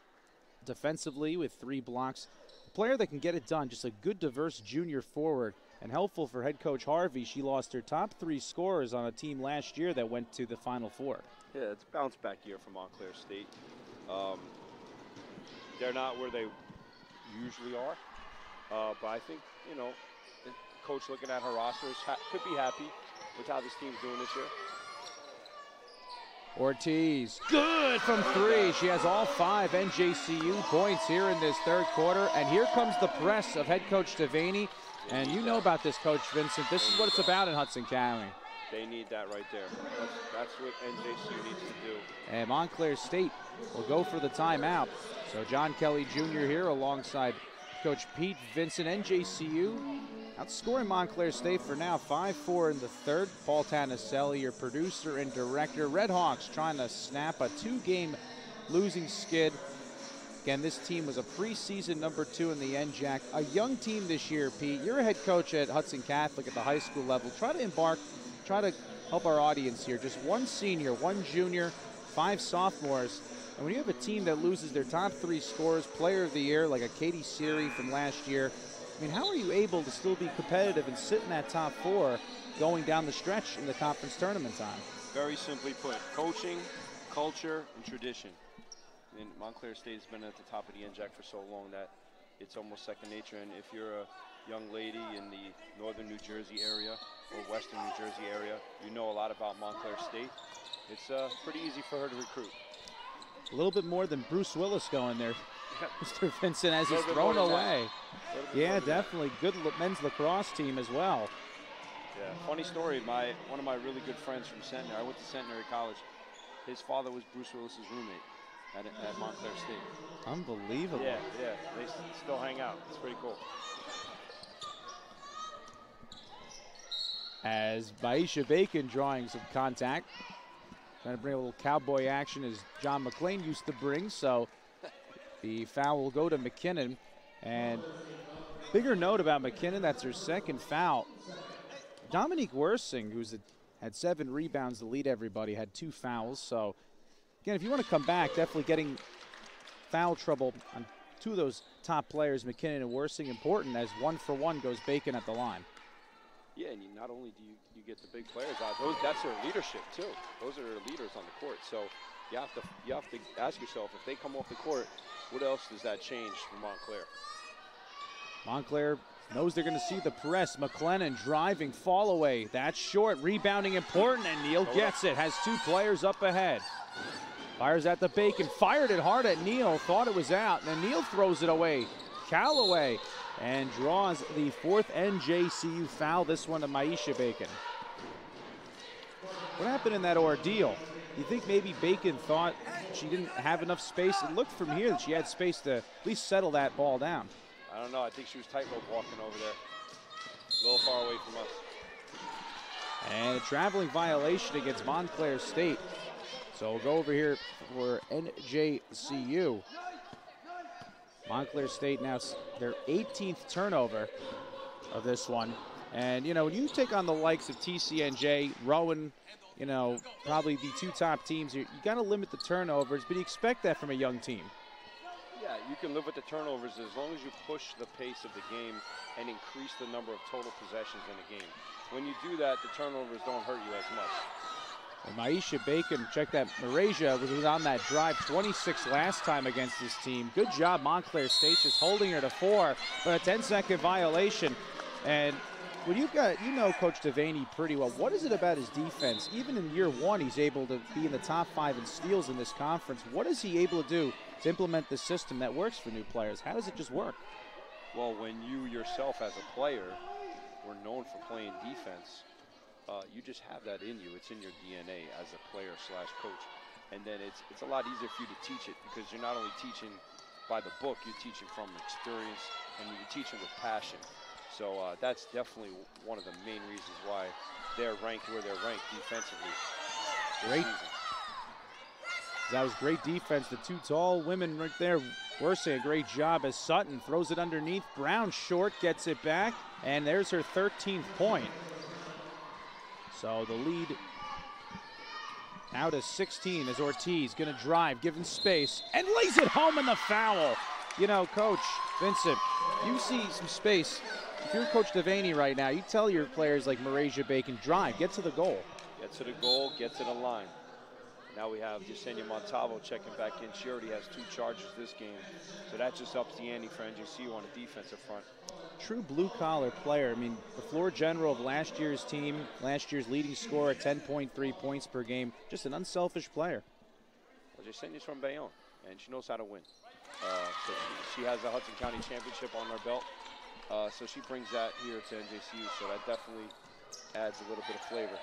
defensively with 3 blocks. A player that can get it done, just a good diverse junior forward. And helpful for head coach Harvey, she lost her top 3 scorers on a team last year that went to the Final Four. Yeah, it's a bounce back year for Montclair State. They're not where they usually are, but I think, you know, the coach looking at her rosters could be happy with how this team's doing this year. Ortiz, good from 3. She has all 5 NJCU points here in this 3rd quarter, and here comes the press of head coach Devaney. And you know about this, Coach Vincent. This is what it's about in Hudson County. They need that right there. That's what NJCU needs to do. And Montclair State will go for the timeout. So John Kelly Jr. here alongside Coach Pete Vincent. NJCU outscoring Montclair State for now 5-4 in the 3rd. Paul Tanaselli, your producer and director. Redhawks trying to snap a 2-game losing skid. Again, this team was a preseason number 2 in the NJAC. A young team this year, Pete. You're a head coach at Hudson Catholic at the high school level. Try to help our audience here. Just 1 senior, 1 junior, 5 sophomores. And when you have a team that loses their top 3 scorers, player of the year, like a Katie Seary from last year, I mean, how are you able to still be competitive and sit in that top 4 going down the stretch in the conference tournament time? Very simply put, coaching, culture, and tradition. And Montclair State has been at the top of the NJAC for so long that it's almost second nature. And if you're a young lady in the northern New Jersey area or western New Jersey area, you know a lot about Montclair State. It's pretty easy for her to recruit. A little bit more than Bruce Willis going there, Mr. Vincent, as he's thrown away. Yeah, definitely. Good men's lacrosse team as well. Yeah, funny story. One of my really good friends from Centenary, I went to Centenary College. His father was Bruce Willis's roommate at Montclair State. Unbelievable. Yeah, they still hang out. It's pretty cool. As Baisha Bacon drawing some contact. Trying to bring a little cowboy action as John McClain used to bring. So the foul will go to McKinnon. And bigger note about McKinnon, that's her 2nd foul. Dominique Worsing, who's had 7 rebounds to lead everybody, had 2 fouls. So again, if you want to come back, definitely getting foul trouble on 2 of those top players, McKinnon and Worsing, important as 1-for-1 goes Bacon at the line. Yeah, and not only do you get the big players out, that's their leadership too. Those are their leaders on the court. So you have to ask yourself, if they come off the court, what else does that change for Montclair? Montclair knows they're going to see the press. McLennan driving, fall away. That's short, rebounding important, and Neal gets it. Has 2 players up ahead. Fires at the Bacon, fired it hard at Neal, thought it was out, and then Neal throws it away. Callaway, and draws the 4th NJCU foul, this one to Maisha Bacon. What happened in that ordeal? You think maybe Bacon thought she didn't have enough space? It looked from here that she had space to at least settle that ball down. I don't know. I think she was tightrope walking over there. A little far away from us. And a traveling violation against Montclair State. So we'll go over here for NJCU. Montclair State now their 18th turnover of this one. And, you know, when you take on the likes of TCNJ, Rowan, you know, probably the 2 top teams, you got to limit the turnovers, but you expect that from a young team. Yeah, you can live with the turnovers as long as you push the pace of the game and increase the number of total possessions in a game. When you do that, the turnovers don't hurt you as much. And Maisha Bacon, check that, Marasia was on that drive, 26 last time against this team. Good job, Montclair State, just holding her to 4, but a 10-second violation. And when you've got, you know Coach Devaney pretty well, what is it about his defense? Even in year 1, he's able to be in the top 5 in steals in this conference. What is he able to do to implement the system that works for new players? How does it just work? Well, when you yourself as a player were known for playing defense, you just have that in you. It's in your DNA as a player / coach. And then it's a lot easier for you to teach it because you're not only teaching by the book, you're teaching from experience, and you're teaching with passion. So that's definitely one of the main reasons why they're ranked where they're ranked defensively. Great. That was great defense. The two tall women right there working a great job as Sutton throws it underneath. Brown short, gets it back, and there's her 13th point. So the lead now to 16 as Ortiz gonna drive, given space, and lays it home in the foul. You know, Coach Vincent, you see some space. If you're Coach Devaney right now, you tell your players like Marasia Bacon, drive, get to the goal. Get to the goal, get to the line. Now we have Yesenia Montalvo checking back in. She already has 2 charges this game. So that just ups the ante for NJCU on the defensive front. True blue-collar player. I mean, the floor general of last year's team, last year's leading scorer, 10.3 points per game. Just an unselfish player. Well, Yesenia's from Bayonne, and she knows how to win. So she has a Hudson County championship on her belt. So she brings that here to NJCU. So that definitely adds a little bit of flavor.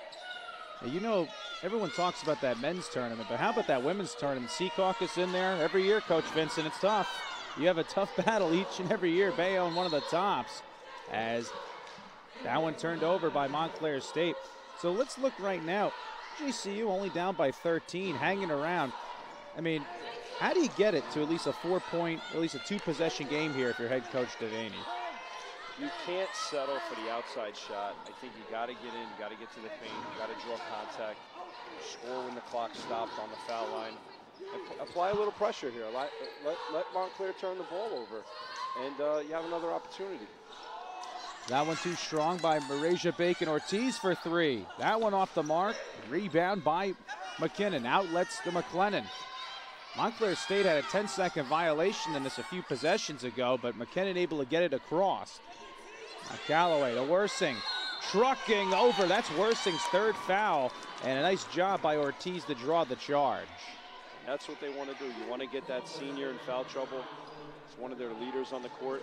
You know, everyone talks about that men's tournament, but how about that women's tournament? Sea Caucus in there every year, Coach Vincent. It's tough. You have a tough battle each and every year. Bayonne, one of the tops, as that one turned over by Montclair State. So let's look right now. JCU only down by 13, hanging around. I mean, how do you get it to at least a 4-point, at least a 2-possession game here if you're head coach Devaney? You can't settle for the outside shot. I think you got to get in, you got to get to the paint, you got to draw contact, score when the clock stopped on the foul line. Apply a little pressure here. Let Montclair turn the ball over, and you have another opportunity. That one too strong by Marasia Bacon Ortiz for 3. That one off the mark. Rebound by McKinnon. Outlets to McLennan. Montclair State had a 10-second violation in this a few possessions ago, but McKinnon able to get it across. Now Callaway to Worsing. Trucking over. That's Worsing's 3rd foul. And a nice job by Ortiz to draw the charge. That's what they want to do. You want to get that senior in foul trouble. It's one of their leaders on the court.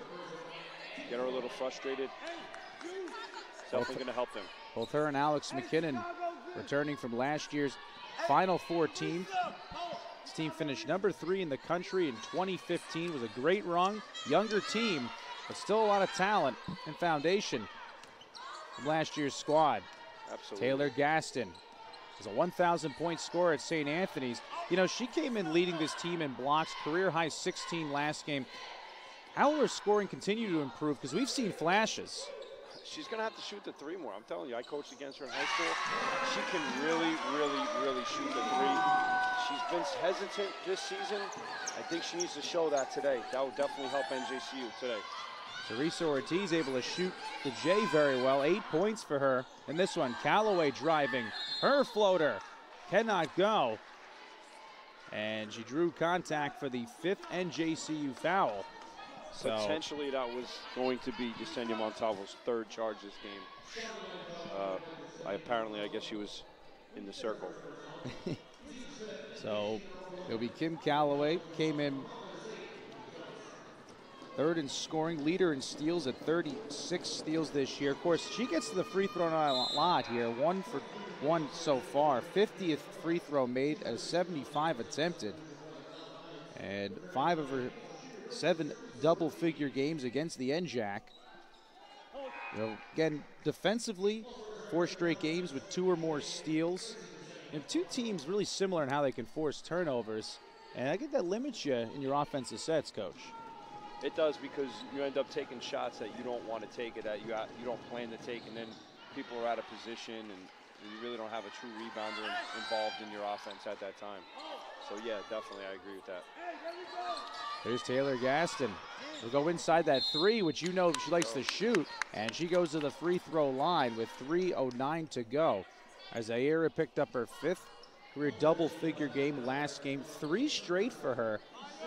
Get her a little frustrated. It's definitely going to help them. Both her and Alex McKinnon returning from last year's Final Four team. This team finished number 3 in the country in 2015. Was a great run. Younger team, but still a lot of talent and foundation from last year's squad. Absolutely. Taylor Gaston is a 1,000-point scorer at St. Anthony's. You know, she came in leading this team in blocks, career high 16 last game. How will her scoring continue to improve? Because we've seen flashes. She's going to have to shoot the 3 more. I'm telling you, I coached against her in high school. She can really shoot the 3. She's been hesitant this season. I think she needs to show that today. That would definitely help NJCU today. Teresa Ortiz able to shoot the J very well. 8 points for her in this one. Callaway driving. Her floater cannot go. And she drew contact for the 5th NJCU foul. So potentially that was going to be Yesenia Montalvo's 3rd charge this game. I guess she was in the circle. So it'll be Kim Callaway, came in 3rd in scoring, leader in steals at 36 steals this year. Of course, she gets to the free throw line a lot here. 1 for 1 so far. 50th free throw made at 75 attempted. And 5 of her 7 double-figure games against the NJAC. You know, again, defensively, 4 straight games with 2 or more steals. And 2 teams really similar in how they can force turnovers. And I think that limits you in your offensive sets, Coach. It does, because you end up taking shots that you don't want to take, that you don't plan to take, and then people are out of position, and you really don't have a true rebounder involved in your offense at that time. So, yeah, definitely, I agree with that. There's Taylor Gaston. We'll go inside that 3, which you know she likes to shoot, and she goes to the free throw line with 3:09 to go. As Zaira picked up her 5th career double-figure game last game, 3 straight for her,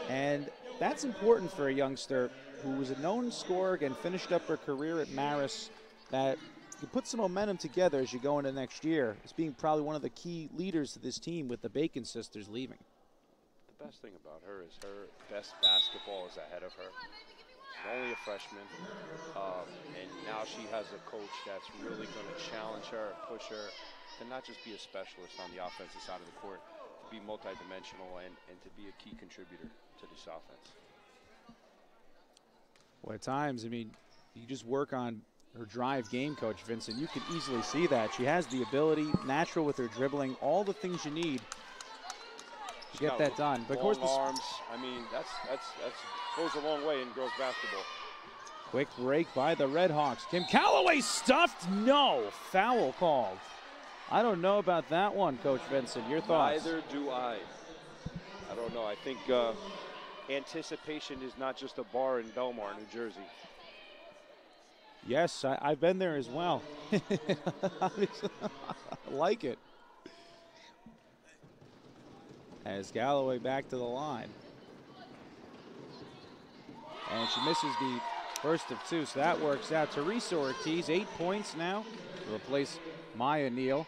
and that's important for a youngster who was a known scorer and finished up her career at Marist, that you put some momentum together as you go into next year as being probably one of the key leaders to this team with the Bacon sisters leaving. The best thing about her is her best basketball is ahead of her. only a freshman, and now she has a coach that's really going to challenge her, push her to not just be a specialist on the offensive side of the court, to be multidimensional and to be a key contributor to this offense. Well, at times, I mean, you just work on her drive game, Coach Vincent. You can easily see that. She has the ability, natural with her dribbling, all the things you need to get that done. But of course, arms. I mean, that's goes a long way in girls basketball. Quick break by the Red Hawks. Kim Calloway stuffed. No, foul called. I don't know about that one, Coach Vincent. Your thoughts? Neither do I. I don't know. I think anticipation is not just a bar in Belmar, New Jersey. Yes, I've been there as well. I like it. As Galloway back to the line. And she misses the first of two, so that works out. Teresa Ortiz, 8 points now to replace Maya Neal.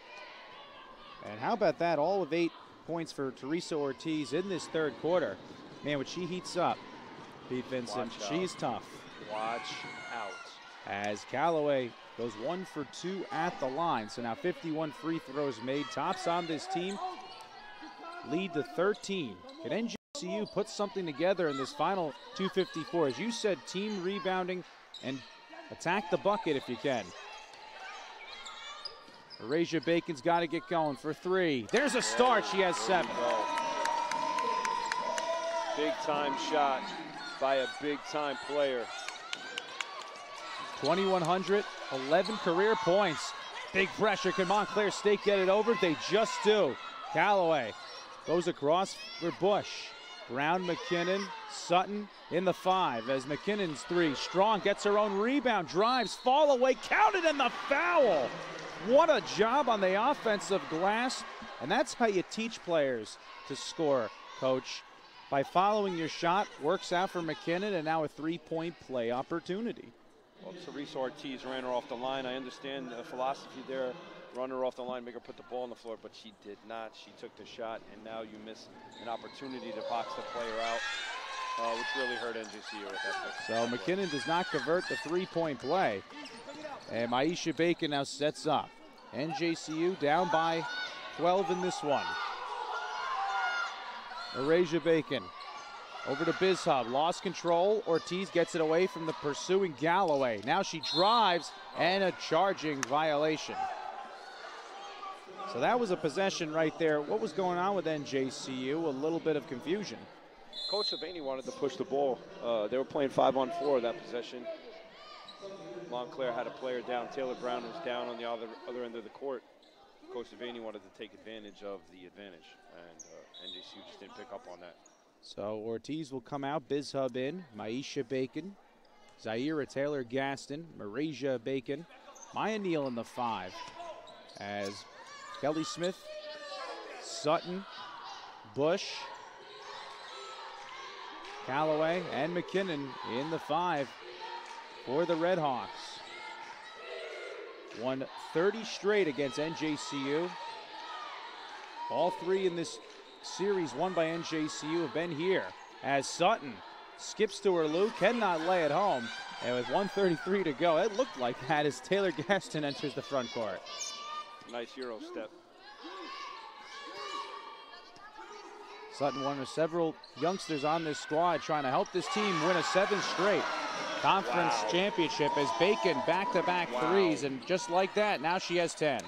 And how about that? All of 8 points for Teresa Ortiz in this third quarter. Man, when she heats up, Pete Vincent, she's tough. Watch out. As Calloway goes 1 for 2 at the line. So now 51 free throws made. Tops on this team. Lead to 13. Can NJCU put something together in this final 2:54? As you said, team rebounding and attack the bucket if you can. Arasia Bacon's got to get going for 3. There's a start. She has 7. Big time shot by a big time player. 2,100, 11 career points. Big pressure. Can Montclair State get it over? They just do. Calloway goes across for Bush. Brown, McKinnon, Sutton in the 5 as McKinnon's 3. Strong gets her own rebound, drives, fall away, counted, and the foul. What a job on the offensive glass. And that's how you teach players to score, Coach. By following your shot, works out for McKinnon, and now a 3-point play opportunity. Well, Teresa Ortiz ran her off the line. I understand the philosophy there. Run her off the line, make her put the ball on the floor, but she did not. She took the shot, and now you miss an opportunity to box the player out, which really hurt NJCU at that point. So McKinnon does not convert the 3-point play. And Maisha Bacon now sets up. NJCU down by 12 in this one. Arasia Bacon over to Bizhub, lost control. Ortiz gets it away from the pursuing Galloway. Now she drives, and a charging violation. So that was a possession right there. What was going on with NJCU? A little bit of confusion. Coach Savaney wanted to push the ball. They were playing 5-on-4 that possession. Montclair had a player down. Taylor Brown was down on the other end of the court. Coach Savaney wanted to take advantage of the advantage, and NJCU just didn't pick up on that. So Ortiz will come out, Bizhub in, Maisha Bacon, Zaira Taylor Gaston, Marasia Bacon, Maya Neal in the 5. As Kelly Smith, Sutton, Bush, Calloway, and McKinnon in the 5 for the Red Hawks. Won 30 straight against NJCU. All 3 in this series won by NJCU have been here. As Sutton skips to her loop, cannot lay it home. And with 1:33 to go, it looked like that as Taylor Gaston enters the front court. Nice Euro step. Sutton, one of several youngsters on this squad trying to help this team win a 7th straight conference championship as Bacon back-to-back threes, and just like that, now she has 10.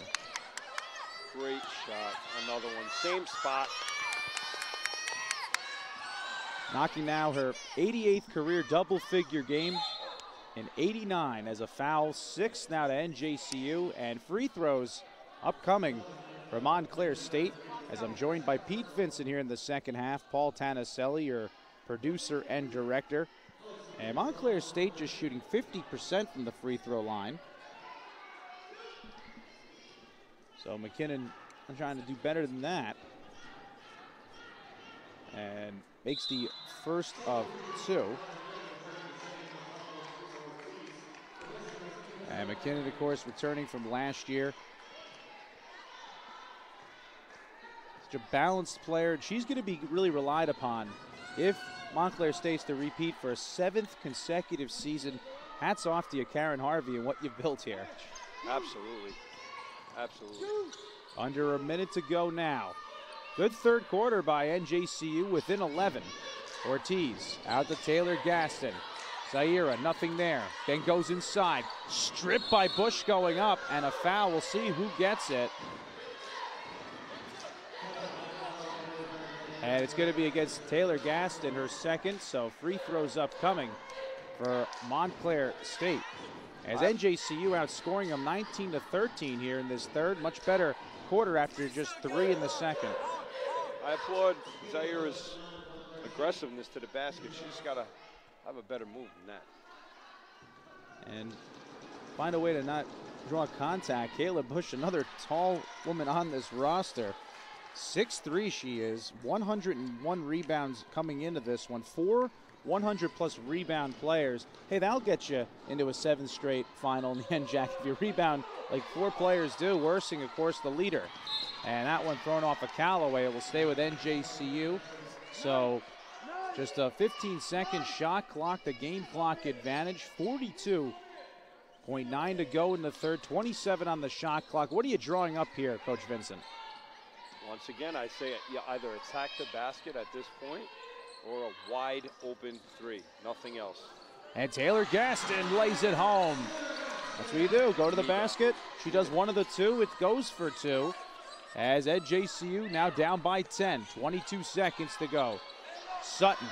Great shot, another one, same spot. Knocking now her 88th career double-figure game and 89 as a foul. 6 now to NJCU, and free throws upcoming for Montclair State, as I'm joined by Pete Vincent here in the second half. Paul Tanaselli, your producer and director. And Montclair State just shooting 50% from the free throw line. So McKinnon trying to do better than that. And makes the first of 2. And McKinnon, of course, returning from last year. Such a balanced player. She's going to be really relied upon if Montclair State's to repeat for a 7th consecutive season. Hats off to you, Karen Harvey, and what you've built here. Absolutely. Absolutely. Under a minute to go now. Good third quarter by NJCU, within 11. Ortiz out to Taylor Gaston. Zaira, nothing there. Then goes inside. Stripped by Bush going up, and a foul. We'll see who gets it. And it's going to be against Taylor Gaston, her second, so free throws upcoming for Montclair State. As NJCU outscoring them 19-13 here in this third. Much better quarter after just 3 in the second. I applaud Zaira's aggressiveness to the basket. She's got to have a better move than that. And find a way to not draw contact. Kayla Bush, another tall woman on this roster. 6'3" she is, 101 rebounds coming into this one. 4 100-plus rebound players. Hey, that'll get you into a 7th straight final in the end, Jack. If you rebound like 4 players do, Worsing, of course, the leader. And that one thrown off of Callaway. It will stay with NJCU. So just a 15-second shot clock, the game clock advantage. 42.9 to go in the third, 27 on the shot clock. What are you drawing up here, Coach Vincent? Once again, I say you either attack the basket at this point or a wide open 3, nothing else. And Taylor Gaston lays it home. That's what you do, go to the basket. She does one of the 2, it goes for 2. As NJCU now down by 10, 22 seconds to go. Sutton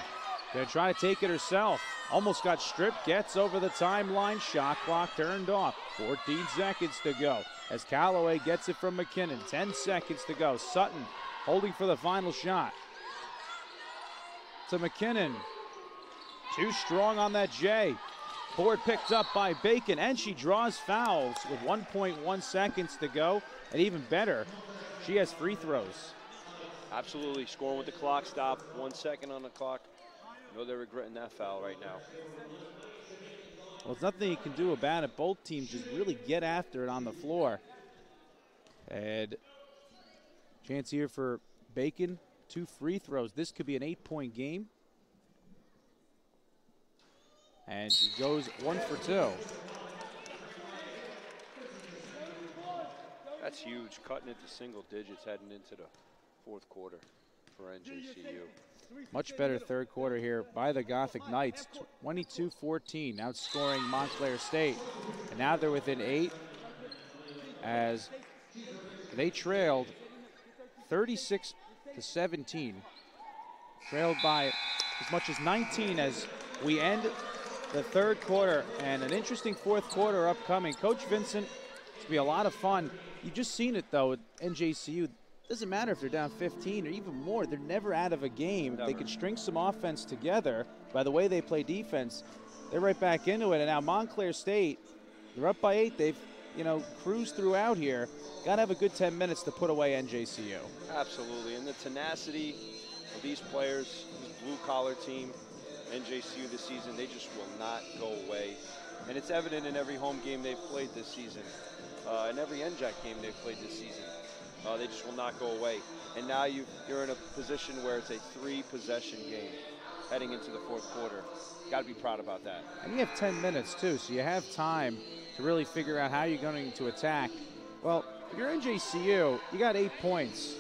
gonna try to take it herself. Almost got stripped, gets over the timeline, shot clock turned off. 14 seconds to go as Callaway gets it from McKinnon. 10 seconds to go. Sutton holding for the final shot. To McKinnon. Too strong on that J. Board picked up by Bacon, and she draws fouls with 1.1 seconds to go. And even better, she has free throws. Absolutely, scoring with the clock stop, 1 second on the clock. I know they're regretting that foul right now. Well, there's nothing you can do about it. Both teams just really get after it on the floor. And chance here for Bacon, 2 free throws. This could be an 8-point game. And she goes 1 for 2. That's huge, cutting into single digits heading into the fourth quarter for NJCU. Much better third quarter here by the Gothic Knights. 22-14, outscoring Montclair State. And now they're within 8 as they trailed 36-17. Trailed by as much as 19 as we end the third quarter. And an interesting fourth quarter upcoming. Coach Vincent, it's going to be a lot of fun. You've just seen it, though, with NJCU. Doesn't matter if they're down 15 or even more. They're never out of a game. Never. They can string some offense together. By the way they play defense, they're right back into it. And now Montclair State, they're up by 8. They've, cruised throughout here. Got to have a good 10 minutes to put away NJCU. Absolutely. And the tenacity of these players, this blue-collar team, NJCU this season, they just will not go away. And it's evident in every home game they've played this season, and every NJAC game they've played this season. They just will not go away. And now you're in a position where it's a 3-possession game heading into the fourth quarter. Got to be proud about that. And you have 10 minutes, too, so you have time to really figure out how you're going to attack. Well, if you're NJCU, you got 8 points,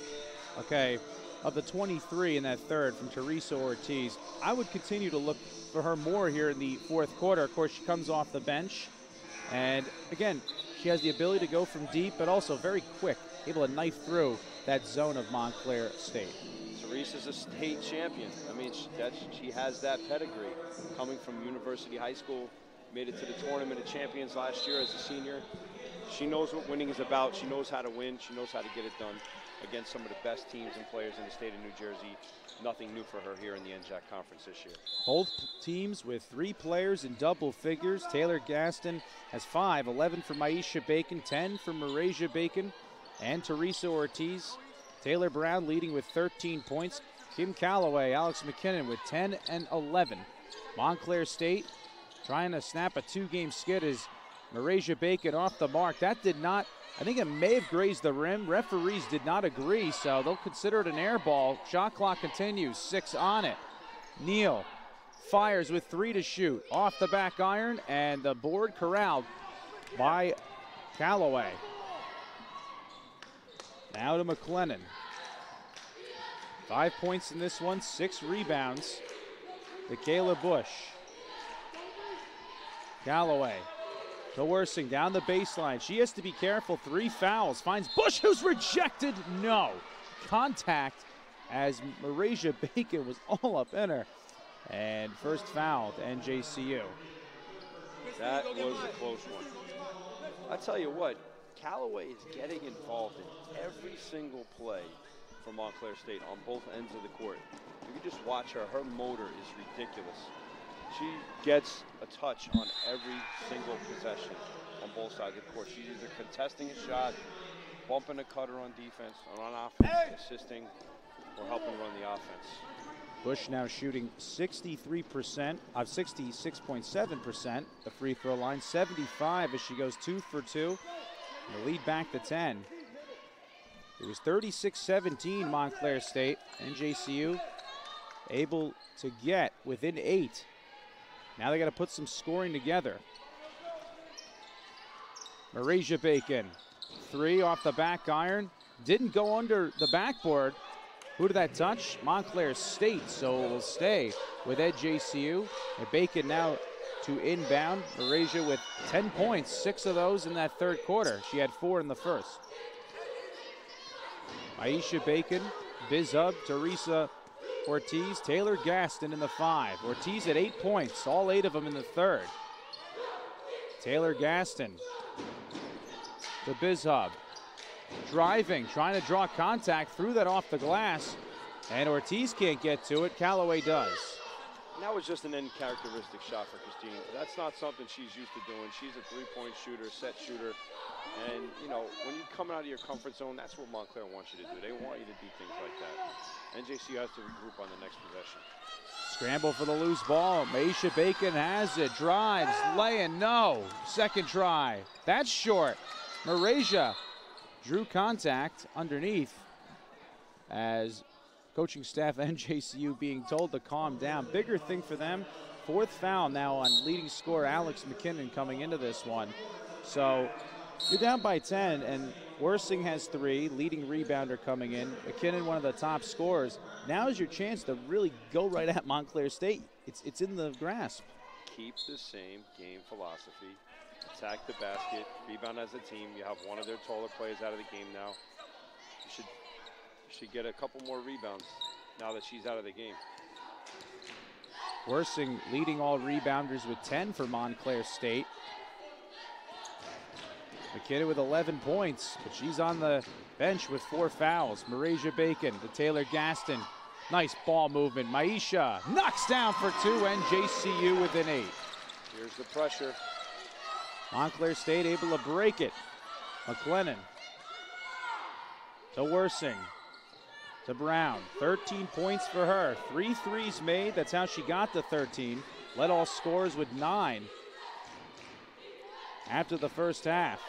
okay, of the 23 in that third from Teresa Ortiz. I would continue to look for her more here in the fourth quarter. Of course, she comes off the bench. And, again, she has the ability to go from deep, but also very quick, able to knife through that zone of Montclair State. Teresa's a state champion. I mean, she has that pedigree. Coming from University High School, made it to the Tournament of Champions last year as a senior. She knows what winning is about. She knows how to win. She knows how to get it done against some of the best teams and players in the state of New Jersey. Nothing new for her here in the NJAC Conference this year. Both teams with 3 players in double figures. Taylor Gaston has 5, 11 for Maisha Bacon, 10 for Marasia Bacon, and Teresa Ortiz. Taylor Brown leading with 13 points. Kim Callaway, Alex McKinnon with 10 and 11. Montclair State trying to snap a 2-game skid as Marasia Bacon off the mark. That did not, I think it may have grazed the rim. Referees did not agree, so they'll consider it an air ball. Shot clock continues, 6 on it. Neal fires with 3 to shoot. Off the back iron, and the board corralled by Callaway. Now to McLennan. 5 points in this one, 6 rebounds. To Kayla Bush. Callaway to Worsing down the baseline. She has to be careful. 3 fouls. Finds Bush, who's rejected. No. Contact as Marasia Bacon was all up in her. And first foul to NJCU. That was a close one. I tell you what, Callaway is getting involved in every single play for Montclair State on both ends of the court. You can just watch her. Her motor is ridiculous. She gets a touch on every single possession on both sides of the court. She's either contesting a shot, bumping a cutter on defense, or on offense, assisting or helping run the offense. Bush now shooting 63% of 66.7%. The free throw line, 75 as she goes 2 for 2. And the lead back to 10. It was 36-17 Montclair State. NJCU able to get within 8. Now they got to put some scoring together. Marasia Bacon, 3 off the back iron. Didn't go under the backboard. Who did that touch? Montclair State, so it will stay with NJCU. And Bacon now to inbound. Marasia with 10 points, 6 of those in that third quarter. She had 4 in the first. Aisha Bacon, Biz Hub, Teresa Ortiz, Taylor Gaston in the 5. Ortiz at 8 points, all 8 of them in the third. Taylor Gaston to Biz Hub. Driving, trying to draw contact, threw that off the glass, and Ortiz can't get to it. Callaway does. And that was just an end characteristic shot for Christine. That's not something she's used to doing. She's a 3-point shooter, set shooter, and you know, when you come out of your comfort zone, that's what Montclair wants you to do. They want you to do things like that. NJC has to regroup on the next possession. Scramble for the loose ball. Maisha Bacon has it, drives, laying, no. Second try, that's short. Marasia drew contact underneath as coaching staff NJCU being told to calm down. Bigger thing for them, 4th foul now on leading scorer Alex McKinnon coming into this one. So you're down by 10, and Worsing has 3, leading rebounder coming in. McKinnon, one of the top scorers. Now is your chance to really go right at Montclair State. It's in the grasp. Keep the same game philosophy. Attack the basket, rebound as a team. You have one of their taller players out of the game now. You should get a couple more rebounds now that she's out of the game. Worsing leading all rebounders with 10 for Montclair State. McKinnon with 11 points, but she's on the bench with 4 fouls. Marasia Bacon to Taylor Gaston. Nice ball movement. Maisha knocks down for 2, NJCU within 8. Here's the pressure. Montclair State able to break it. McLennan to Worsing to Brown. 13 points for her. 3 threes made. That's how she got to 13. Led all scorers with 9 after the first half.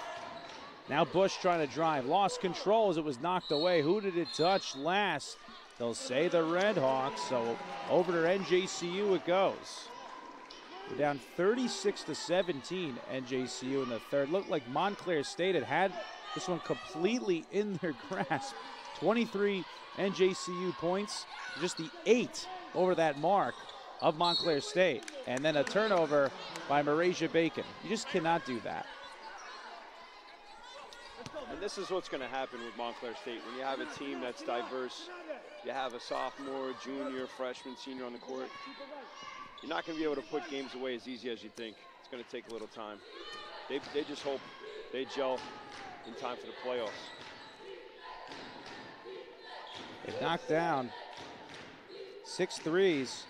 Now Bush trying to drive. Lost control as it was knocked away. Who did it touch last? They'll say the Red Hawks. So over to NJCU it goes. We're down 36-17, NJCU in the third. Looked like Montclair State had this one completely in their grasp. 23 NJCU points, just the 8 over that mark of Montclair State. And then a turnover by Marasia Bacon. You just cannot do that. And this is what's going to happen with Montclair State. When you have a team that's diverse, you have a sophomore, junior, freshman, senior on the court, you're not going to be able to put games away as easy as you think. It's going to take a little time. They just hope they gel in time for the playoffs. They knocked down 6 threes,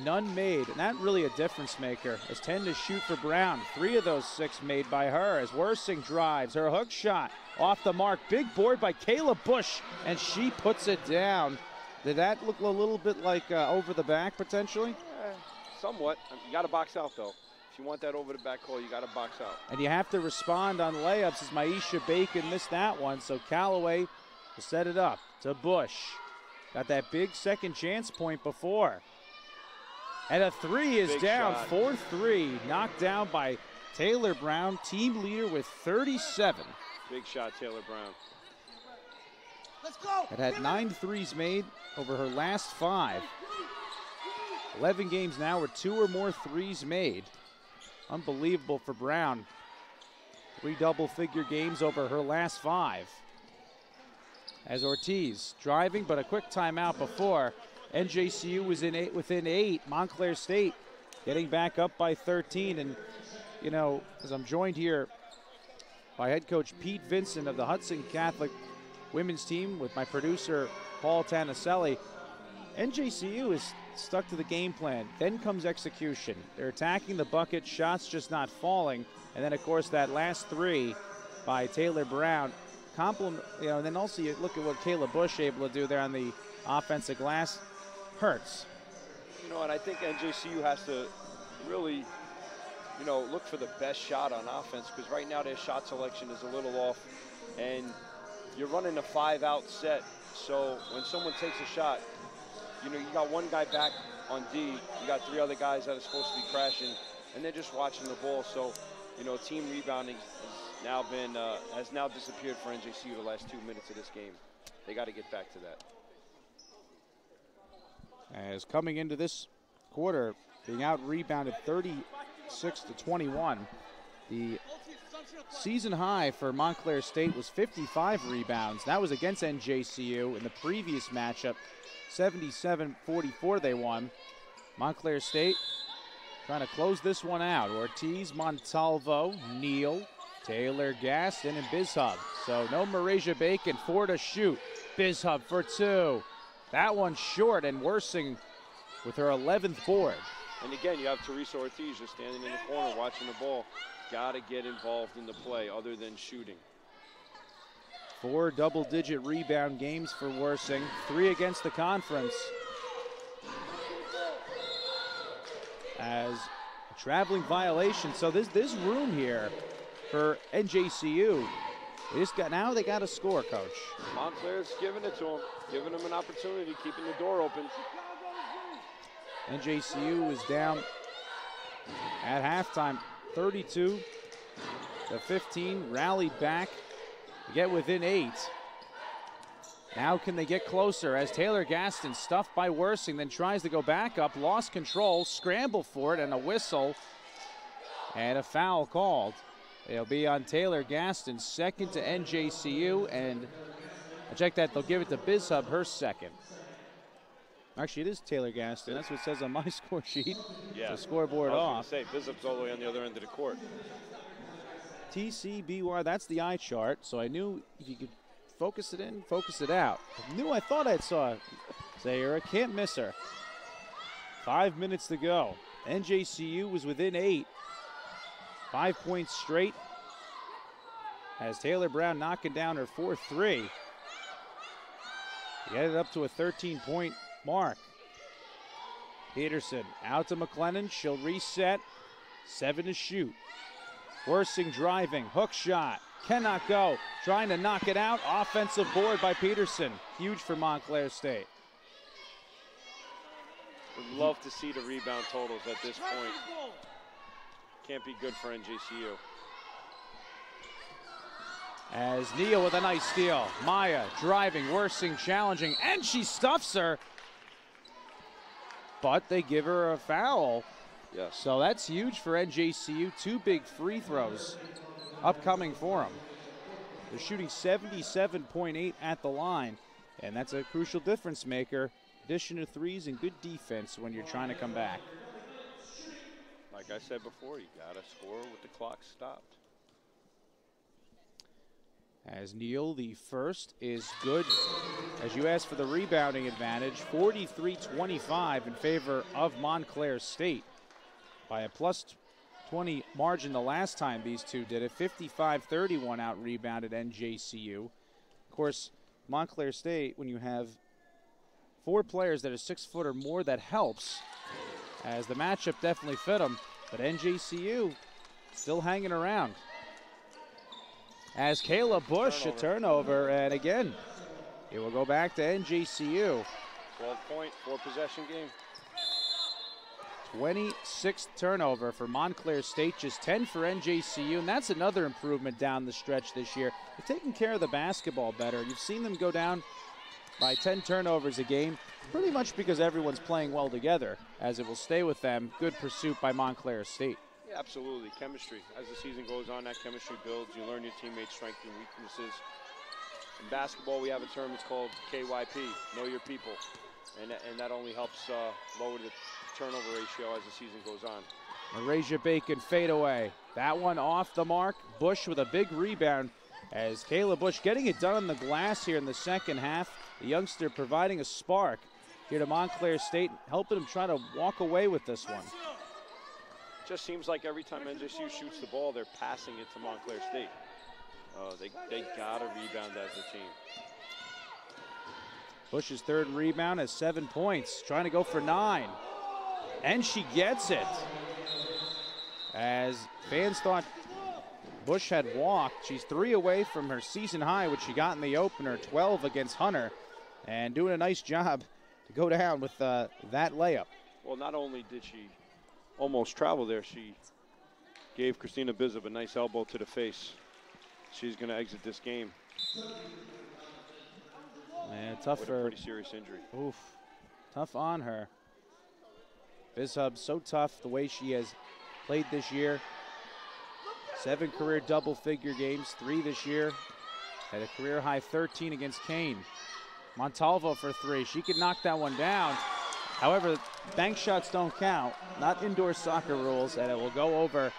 none made, and that really a difference maker. As 10 to shoot for Brown. 3 of those 6 made by her as Worsing drives. Her hook shot off the mark. Big board by Kayla Bush, and she puts it down. Did that look a little bit like over the back potentially? Somewhat. You got to box out, though. If you want that over the back call, you got to box out. And you have to respond on layups as Maisha Bacon missed that one. So Callaway will set it up to Bush. Got that big second chance point before. And a three is Big down, shot. 4-3, knocked down by Taylor Brown, team leader with 37. Big shot, Taylor Brown. Let's go. It had 9 threes made over her last 5. 11 games now with 2 or more threes made. Unbelievable for Brown. 3 double-figure games over her last 5. As Ortiz driving, but a quick timeout before. NJCU was within 8. Montclair State getting back up by 13. And, you know, as I'm joined here by head coach Pete Vincent of the Hudson Catholic women's team with my producer Paul Tanaselli, NJCU is stuck to the game plan. Then comes execution. They're attacking the bucket, shots just not falling. And then, of course, that last 3 by Taylor Brown. And then also you look at what Kayla Bush able to do there on the offensive glass. Hurts. You know, and I think NJCU has to really, you know, look for the best shot on offense, because right now their shot selection is a little off, and you're running a 5-out set. So when someone takes a shot, you know, you got one guy back on D, you got 3 other guys that are supposed to be crashing, and they're just watching the ball. So, you know, team rebounding has now disappeared for NJCU the last 2 minutes of this game. They got to get back to that. As coming into this quarter, being out rebounded 36-21. The season high for Montclair State was 55 rebounds. That was against NJCU in the previous matchup. 77-44 they won. Montclair State trying to close this one out. Ortiz, Montalvo, Neal, Taylor Gaston, and Bizhub. So no Marasia Bacon, 4 to shoot. Bizhub for 2. That one's short, and Worsing with her 11th board. And again, you have Teresa Ortiz just standing in the corner watching the ball. Got to get involved in the play other than shooting. 4 double-digit rebound games for Worsing. 3 against the conference. As a traveling violation. So this room here for NJCU. Now they got to score, Coach. Montclair's giving it to them, giving them an opportunity, keeping the door open. NJCU is down at halftime, 32-15, rallied back to get within 8. Now can they get closer as Taylor Gaston, stuffed by Worsing, then tries to go back up, lost control, scramble for it, and a whistle, and a foul called. It'll be on Taylor Gaston, second to NJCU, and I check that they'll give it to Bizhub, her second. Actually, it is Taylor Gaston. That's what it says on my score sheet. Yeah. The scoreboard off. I was going to say, Bizhub's all the way on the other end of the court. TCBY, that's the eye chart, so I knew if you could focus it in, focus it out. I thought I saw Zahira, can't miss her. 5 minutes to go. NJCU was within 8. 5 points straight as Taylor Brown knocking down her 4-3. Get it up to a 13-point mark. Peterson out to McLennan. She'll reset. 7 to shoot. Worsing driving. Hook shot. Cannot go. Trying to knock it out. Offensive board by Peterson. Huge for Montclair State. Would love to see the rebound totals at this point. Can't be good for NJCU. As Neal with a nice steal. Maya driving, Worsing challenging, and she stuffs her. But they give her a foul. Yes. So that's huge for NJCU. 2 big free throws upcoming for them. They're shooting 77.8 at the line, and that's a crucial difference maker. Addition of threes and good defense when you're trying to come back. Like I said before, you got to score with the clock stopped. As Neal, the first, is good. As you asked for the rebounding advantage, 43-25 in favor of Montclair State. By a plus 20 margin the last time these two did it. 55-31 out rebounded NJCU. Of course, Montclair State, when you have 4 players that are 6 foot or more, that helps, as the matchup definitely fit them. But NJCU still hanging around. As Kayla Bush, a turnover, and again, it will go back to NJCU. 12-point, 4-possession game. 26th turnover for Montclair State, just 10 for NJCU, and that's another improvement down the stretch this year. They're taking care of the basketball better. You've seen them go down by 10 turnovers a game, pretty much because everyone's playing well together, as it will stay with them. Good pursuit by Montclair State. Yeah, absolutely. Chemistry. As the season goes on, that chemistry builds. You learn your teammates' strengths and weaknesses. In basketball, we have a term, it's called KYP, know your people. And that only helps lower the turnover ratio as the season goes on. Marasia Bacon fadeaway. That one off the mark. Bush with a big rebound as Kayla Bush getting it done on the glass here in the second half. The youngster providing a spark here to Montclair State, helping them try to walk away with this one. Just seems like every time NJCU shoots the ball, they're passing it to Montclair State. They got to rebound as a team. Bush's third rebound has 7 points, trying to go for 9. And she gets it. As fans thought Bush had walked, she's 3 away from her season high, which she got in the opener, 12 against Hunter, and doing a nice job to go down with that layup. Well, not only did she almost travel there, she gave Christina Bizzub a nice elbow to the face. She's going to exit this game. Man, tough with for a pretty serious injury. Oof, tough on her. Bizzub so tough the way she has played this year. 7 career double-figure games, 3 this year. Had a career-high 13 against Kane. Montalvo for 3. She could knock that one down. However, bank shots don't count. Not indoor soccer rules, and it will go over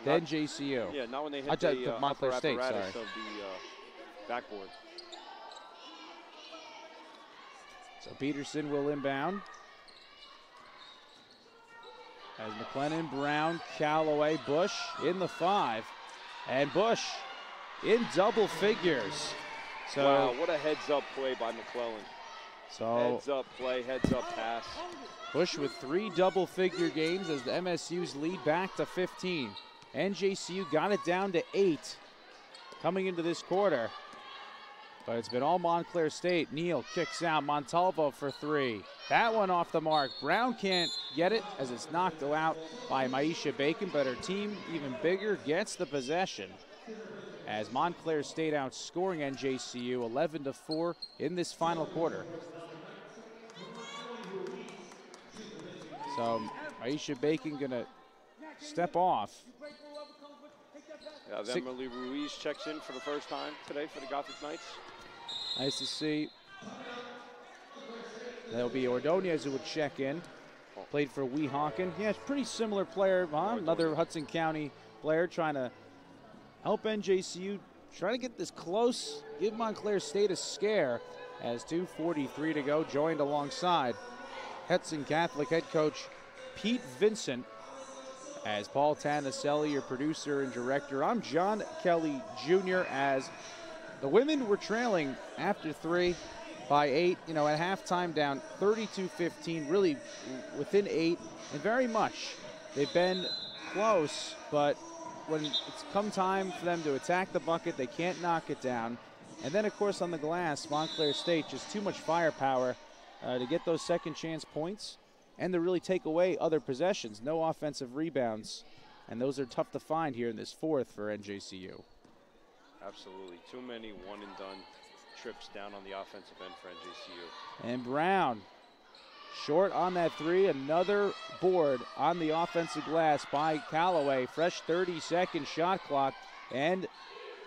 the NJCU. Yeah, not when they hit the Montclair upper State, apparatus sorry. of the backboard. So Peterson will inbound. As McLennan, Brown, Callaway, Bush in the 5. And Bush in double figures. So, wow, what a heads-up play by McClellan. So heads-up play, heads-up pass. Bush with 3 double-figure games as the MSU's lead back to 15. NJCU got it down to 8 coming into this quarter. But it's been all Montclair State. Neal kicks out. Montalvo for 3. That one off the mark. Brown can't get it as it's knocked out by Maisha Bacon, but her team, even bigger, gets the possession. As Montclair State outscoring NJCU 11-4 in this final quarter. So Maisha Bacon gonna step off. Yeah, Emily Ruiz checks in for the first time today for the Gothic Knights. Nice to see. There'll be Ordonez who would check in. Played for Weehawken. Yeah, it's a pretty similar player. Another Hudson County player trying to help NJCU, trying to get this close, give Montclair State a scare as 2:43 to go, joined alongside Hudson Catholic head coach Pete Vincent. As Paul Tanaselli, your producer and director, I'm John Kelly Jr. as the women were trailing after 3 by 8, at halftime down 32-15, really within 8, and very much they've been close, but when it's come time for them to attack the bucket, they can't knock it down. And then, of course, on the glass, Montclair State, just too much firepower to get those second chance points and to really take away other possessions. No offensive rebounds, and those are tough to find here in this 4th for NJCU. Absolutely. Too many one-and-done trips down on the offensive end for NJCU. And Brown, short on that 3. Another board on the offensive glass by Callaway. Fresh 30-second shot clock. And,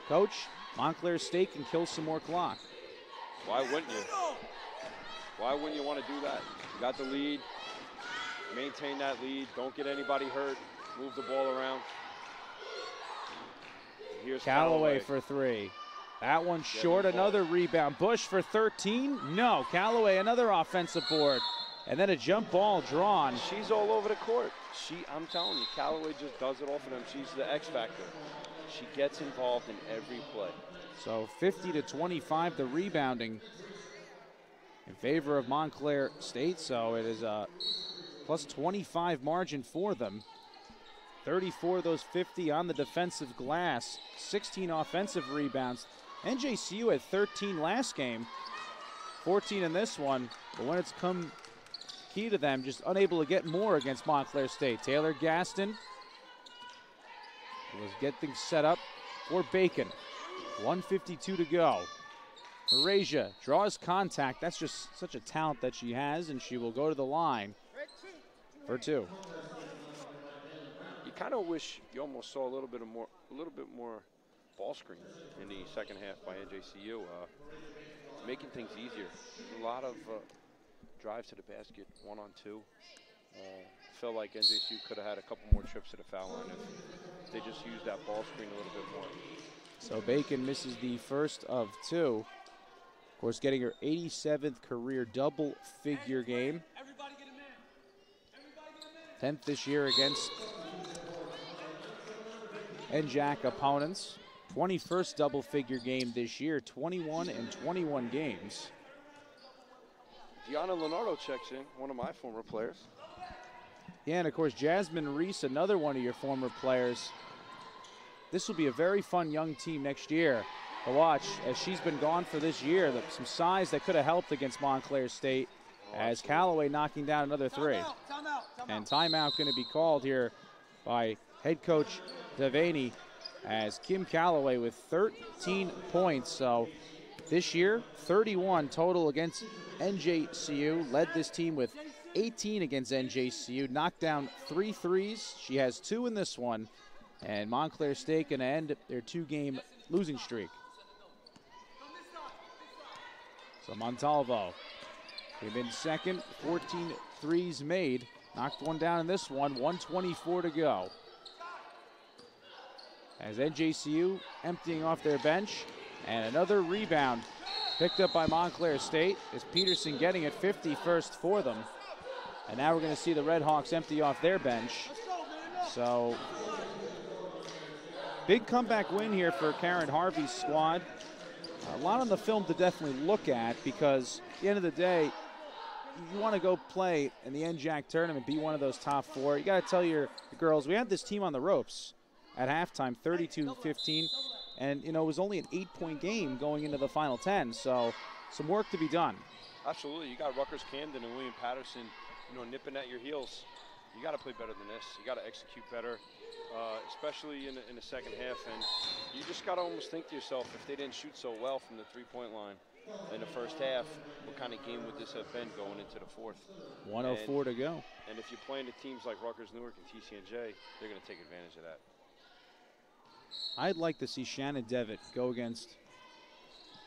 Coach, Montclair State can kill some more clock. Why wouldn't you? Why wouldn't you want to do that? You got the lead. Maintain that lead. Don't get anybody hurt. Move the ball around. Here's Callaway for 3. That one short, another rebound. Bush for 13. No, Callaway another offensive board. And then a jump ball drawn. She's all over the court. I'm telling you, Callaway just does it all for them. She's the X factor. She gets involved in every play. So 50-25, the rebounding in favor of Montclair State. So it is a plus 25 margin for them. 34 of those 50 on the defensive glass, 16 offensive rebounds. NJCU had 13 last game, 14 in this one, but when it's come key to them, just unable to get more against Montclair State. Taylor Gaston will get things set up for Bacon. 1:52 to go. Marasia draws contact. That's just such a talent that she has, and she will go to the line for two. You kind of wish you almost saw a little bit more ball screen in the second half by NJCU, making things easier. A lot of drives to the basket, 1-on-2. Felt like NJCU could have had a couple more trips to the foul line if they just used that ball screen a little bit more. So Bacon misses the first of two. Of course, getting her 87th career double-figure game. 10th this year against NJAC opponents. 21st double-figure game this year, 21 and 21 games. Gianna Leonardo checks in, one of my former players. Yeah, and of course, Jasmine Reese, another one of your former players. This will be a very fun young team next year to watch, as she's been gone for this year. Some size that could have helped against Montclair State, as Callaway knocking down another three. And timeout going to be called here by head coach Devaney, as Kim Callaway with 13 points. So this year, 31 total against NJCU. Led this team with 18 against NJCU. Knocked down 3 threes. She has 2 in this one. And Montclair State going to end their 2-game losing streak. So Montalvo came in second, 14 threes made. Knocked one down in this one, 1:24 to go. As NJCU emptying off their bench, and another rebound picked up by Montclair State, is Peterson getting it, 51st for them. And now we're going to see the Red Hawks empty off their bench. So big comeback win here for Karen Harvey's squad. A lot on the film to definitely look at, because at the end of the day, you want to go play in the NJAC tournament, be one of those top 4. You got to tell your girls, we had this team on the ropes at halftime, 32-15, and it was only an 8-point game going into the final 10. So some work to be done. Absolutely, you got Rutgers Camden and William Patterson, nipping at your heels. You got to play better than this. You got to execute better, especially in the second half. And you just got to almost think to yourself, if they didn't shoot so well from the three-point line in the first half, what kind of game would this have been going into the fourth? 1:04 to go. And if you're playing the teams like Rutgers, Newark, and TCNJ, they're going to take advantage of that. I'd like to see Shannon Devitt go against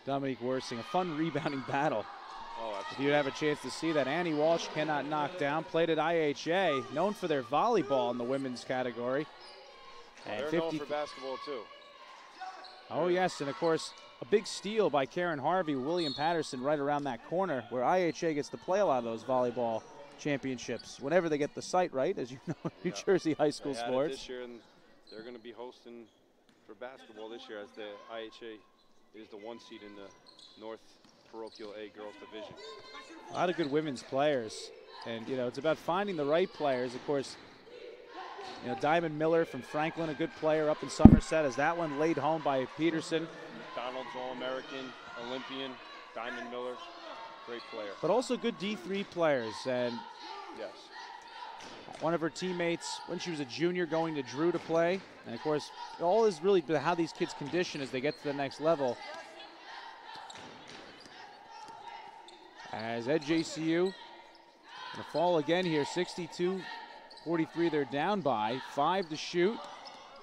Dominique Worsing. A fun rebounding battle. Oh, if you'd have a chance to see that. Annie Walsh cannot knock down. Played at IHA, known for their volleyball in the women's category. And they're known for basketball, too. Oh, yes, and of course, a big steal by Karen Harvey, William Patterson right around that corner, where IHA gets to play a lot of those volleyball championships whenever they get the site right, as you know, New Jersey high school sports. This year, and they're going to be hosting for basketball this year, as the IHA is the 1 seed in the North Parochial A girls division. A lot of good women's players, and it's about finding the right players. Of course, Diamond Miller from Franklin, a good player up in Somerset, as that one laid home by Peterson. Donald's All-American, Olympian, Diamond Miller, great player. But also good D3 players, and yes, one of her teammates, when she was a junior, going to Drew to play. And of course, all is really how these kids condition as they get to the next level. As NJCU going to fall again here, 62-43 they're down by. 5 to shoot,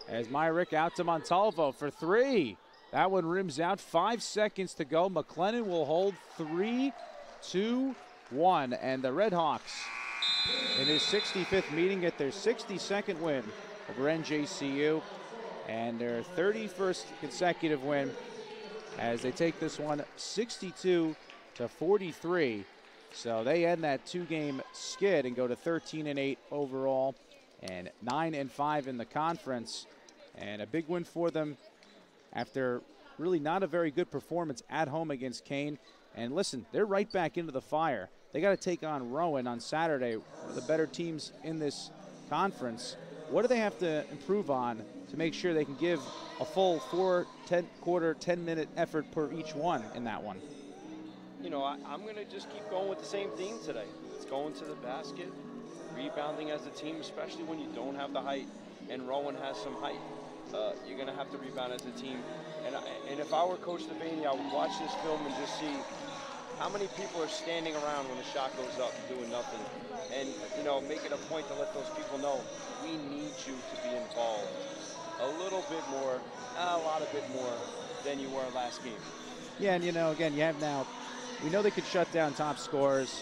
as Myrick out to Montalvo for 3. That one rims out, 5 seconds to go. McLennan will hold 3-2-1, and the Red Hawks in his 65th meeting get their 62nd win over NJCU and their 31st consecutive win, as they take this one 62-43. So they end that 2-game skid and go to 13-8 overall and 9-5 in the conference. And a big win for them after really not a very good performance at home against Kane. And listen, they're right back into the fire. They got to take on Rowan on Saturday, one of the better teams in this conference. What do they have to improve on to make sure they can give a full 10-minute effort per each one in that one? I'm going to just keep going with the same theme today. It's going to the basket, rebounding as a team, especially when you don't have the height, and Rowan has some height. You're going to have to rebound as a team. And if I were Coach Devaney, I would watch this film and just see how many people are standing around when the shot goes up doing nothing. And, you know, make it a point to let those people know, we need you to be involved a little bit more, a lot of bit more than you were last game. Yeah, and, you know, again, you have now, we know they could shut down top scorers.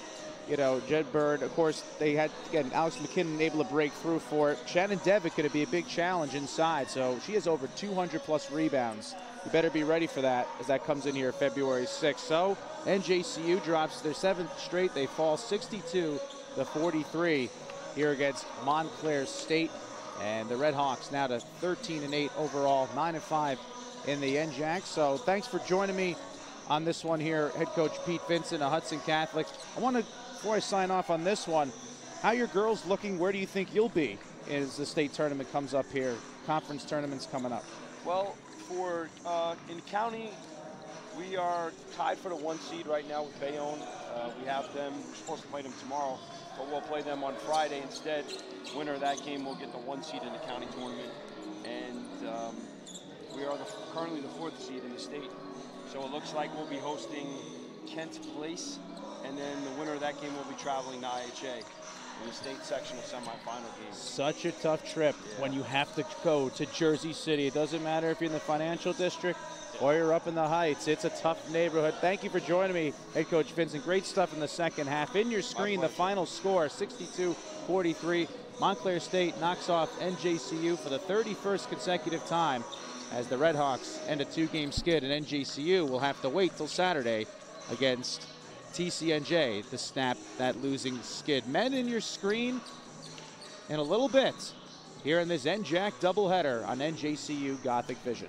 You know, Jed Bird, of course, they had, again, Alex McKinnon able to break through for it. Shannon Devitt could be a big challenge inside, so she has over 200-plus rebounds. You better be ready for that as that comes in here February 6th. So NJCU drops their 7th straight. They fall 62-43 here against Montclair State. And the Red Hawks now to 13-8 overall, 9-5 in the NJAC. So thanks for joining me on this one here, head coach Pete Vincent of Hudson Catholic. I want to, before I sign off on this one, how your girls looking? Where do you think you'll be as the state tournament comes up here? Conference tournaments coming up. Well, for in county, we are tied for the 1 seed right now with Bayonne. We have them. We're supposed to play them tomorrow, but we'll play them on Friday instead. Winner of that game will get the 1 seed in the county tournament, and we are currently the 4th seed in the state. So it looks like we'll be hosting Kent Place, and then the winner of that game will be traveling to IHA in the state sectional semifinal game. Such a tough trip when you have to go to Jersey City. It doesn't matter if you're in the financial district or you're up in the Heights. It's a tough neighborhood. Thank you for joining me, head coach Vincent. Great stuff in the second half. In your screen, the final score, 62-43. Montclair State knocks off NJCU for the 31st consecutive time as the Red Hawks end a 2-game skid, and NJCU will have to wait till Saturday against TCNJ to snap that losing skid. Men, in your screen in a little bit here in this NJAC doubleheader on NJCU Gothic Vision.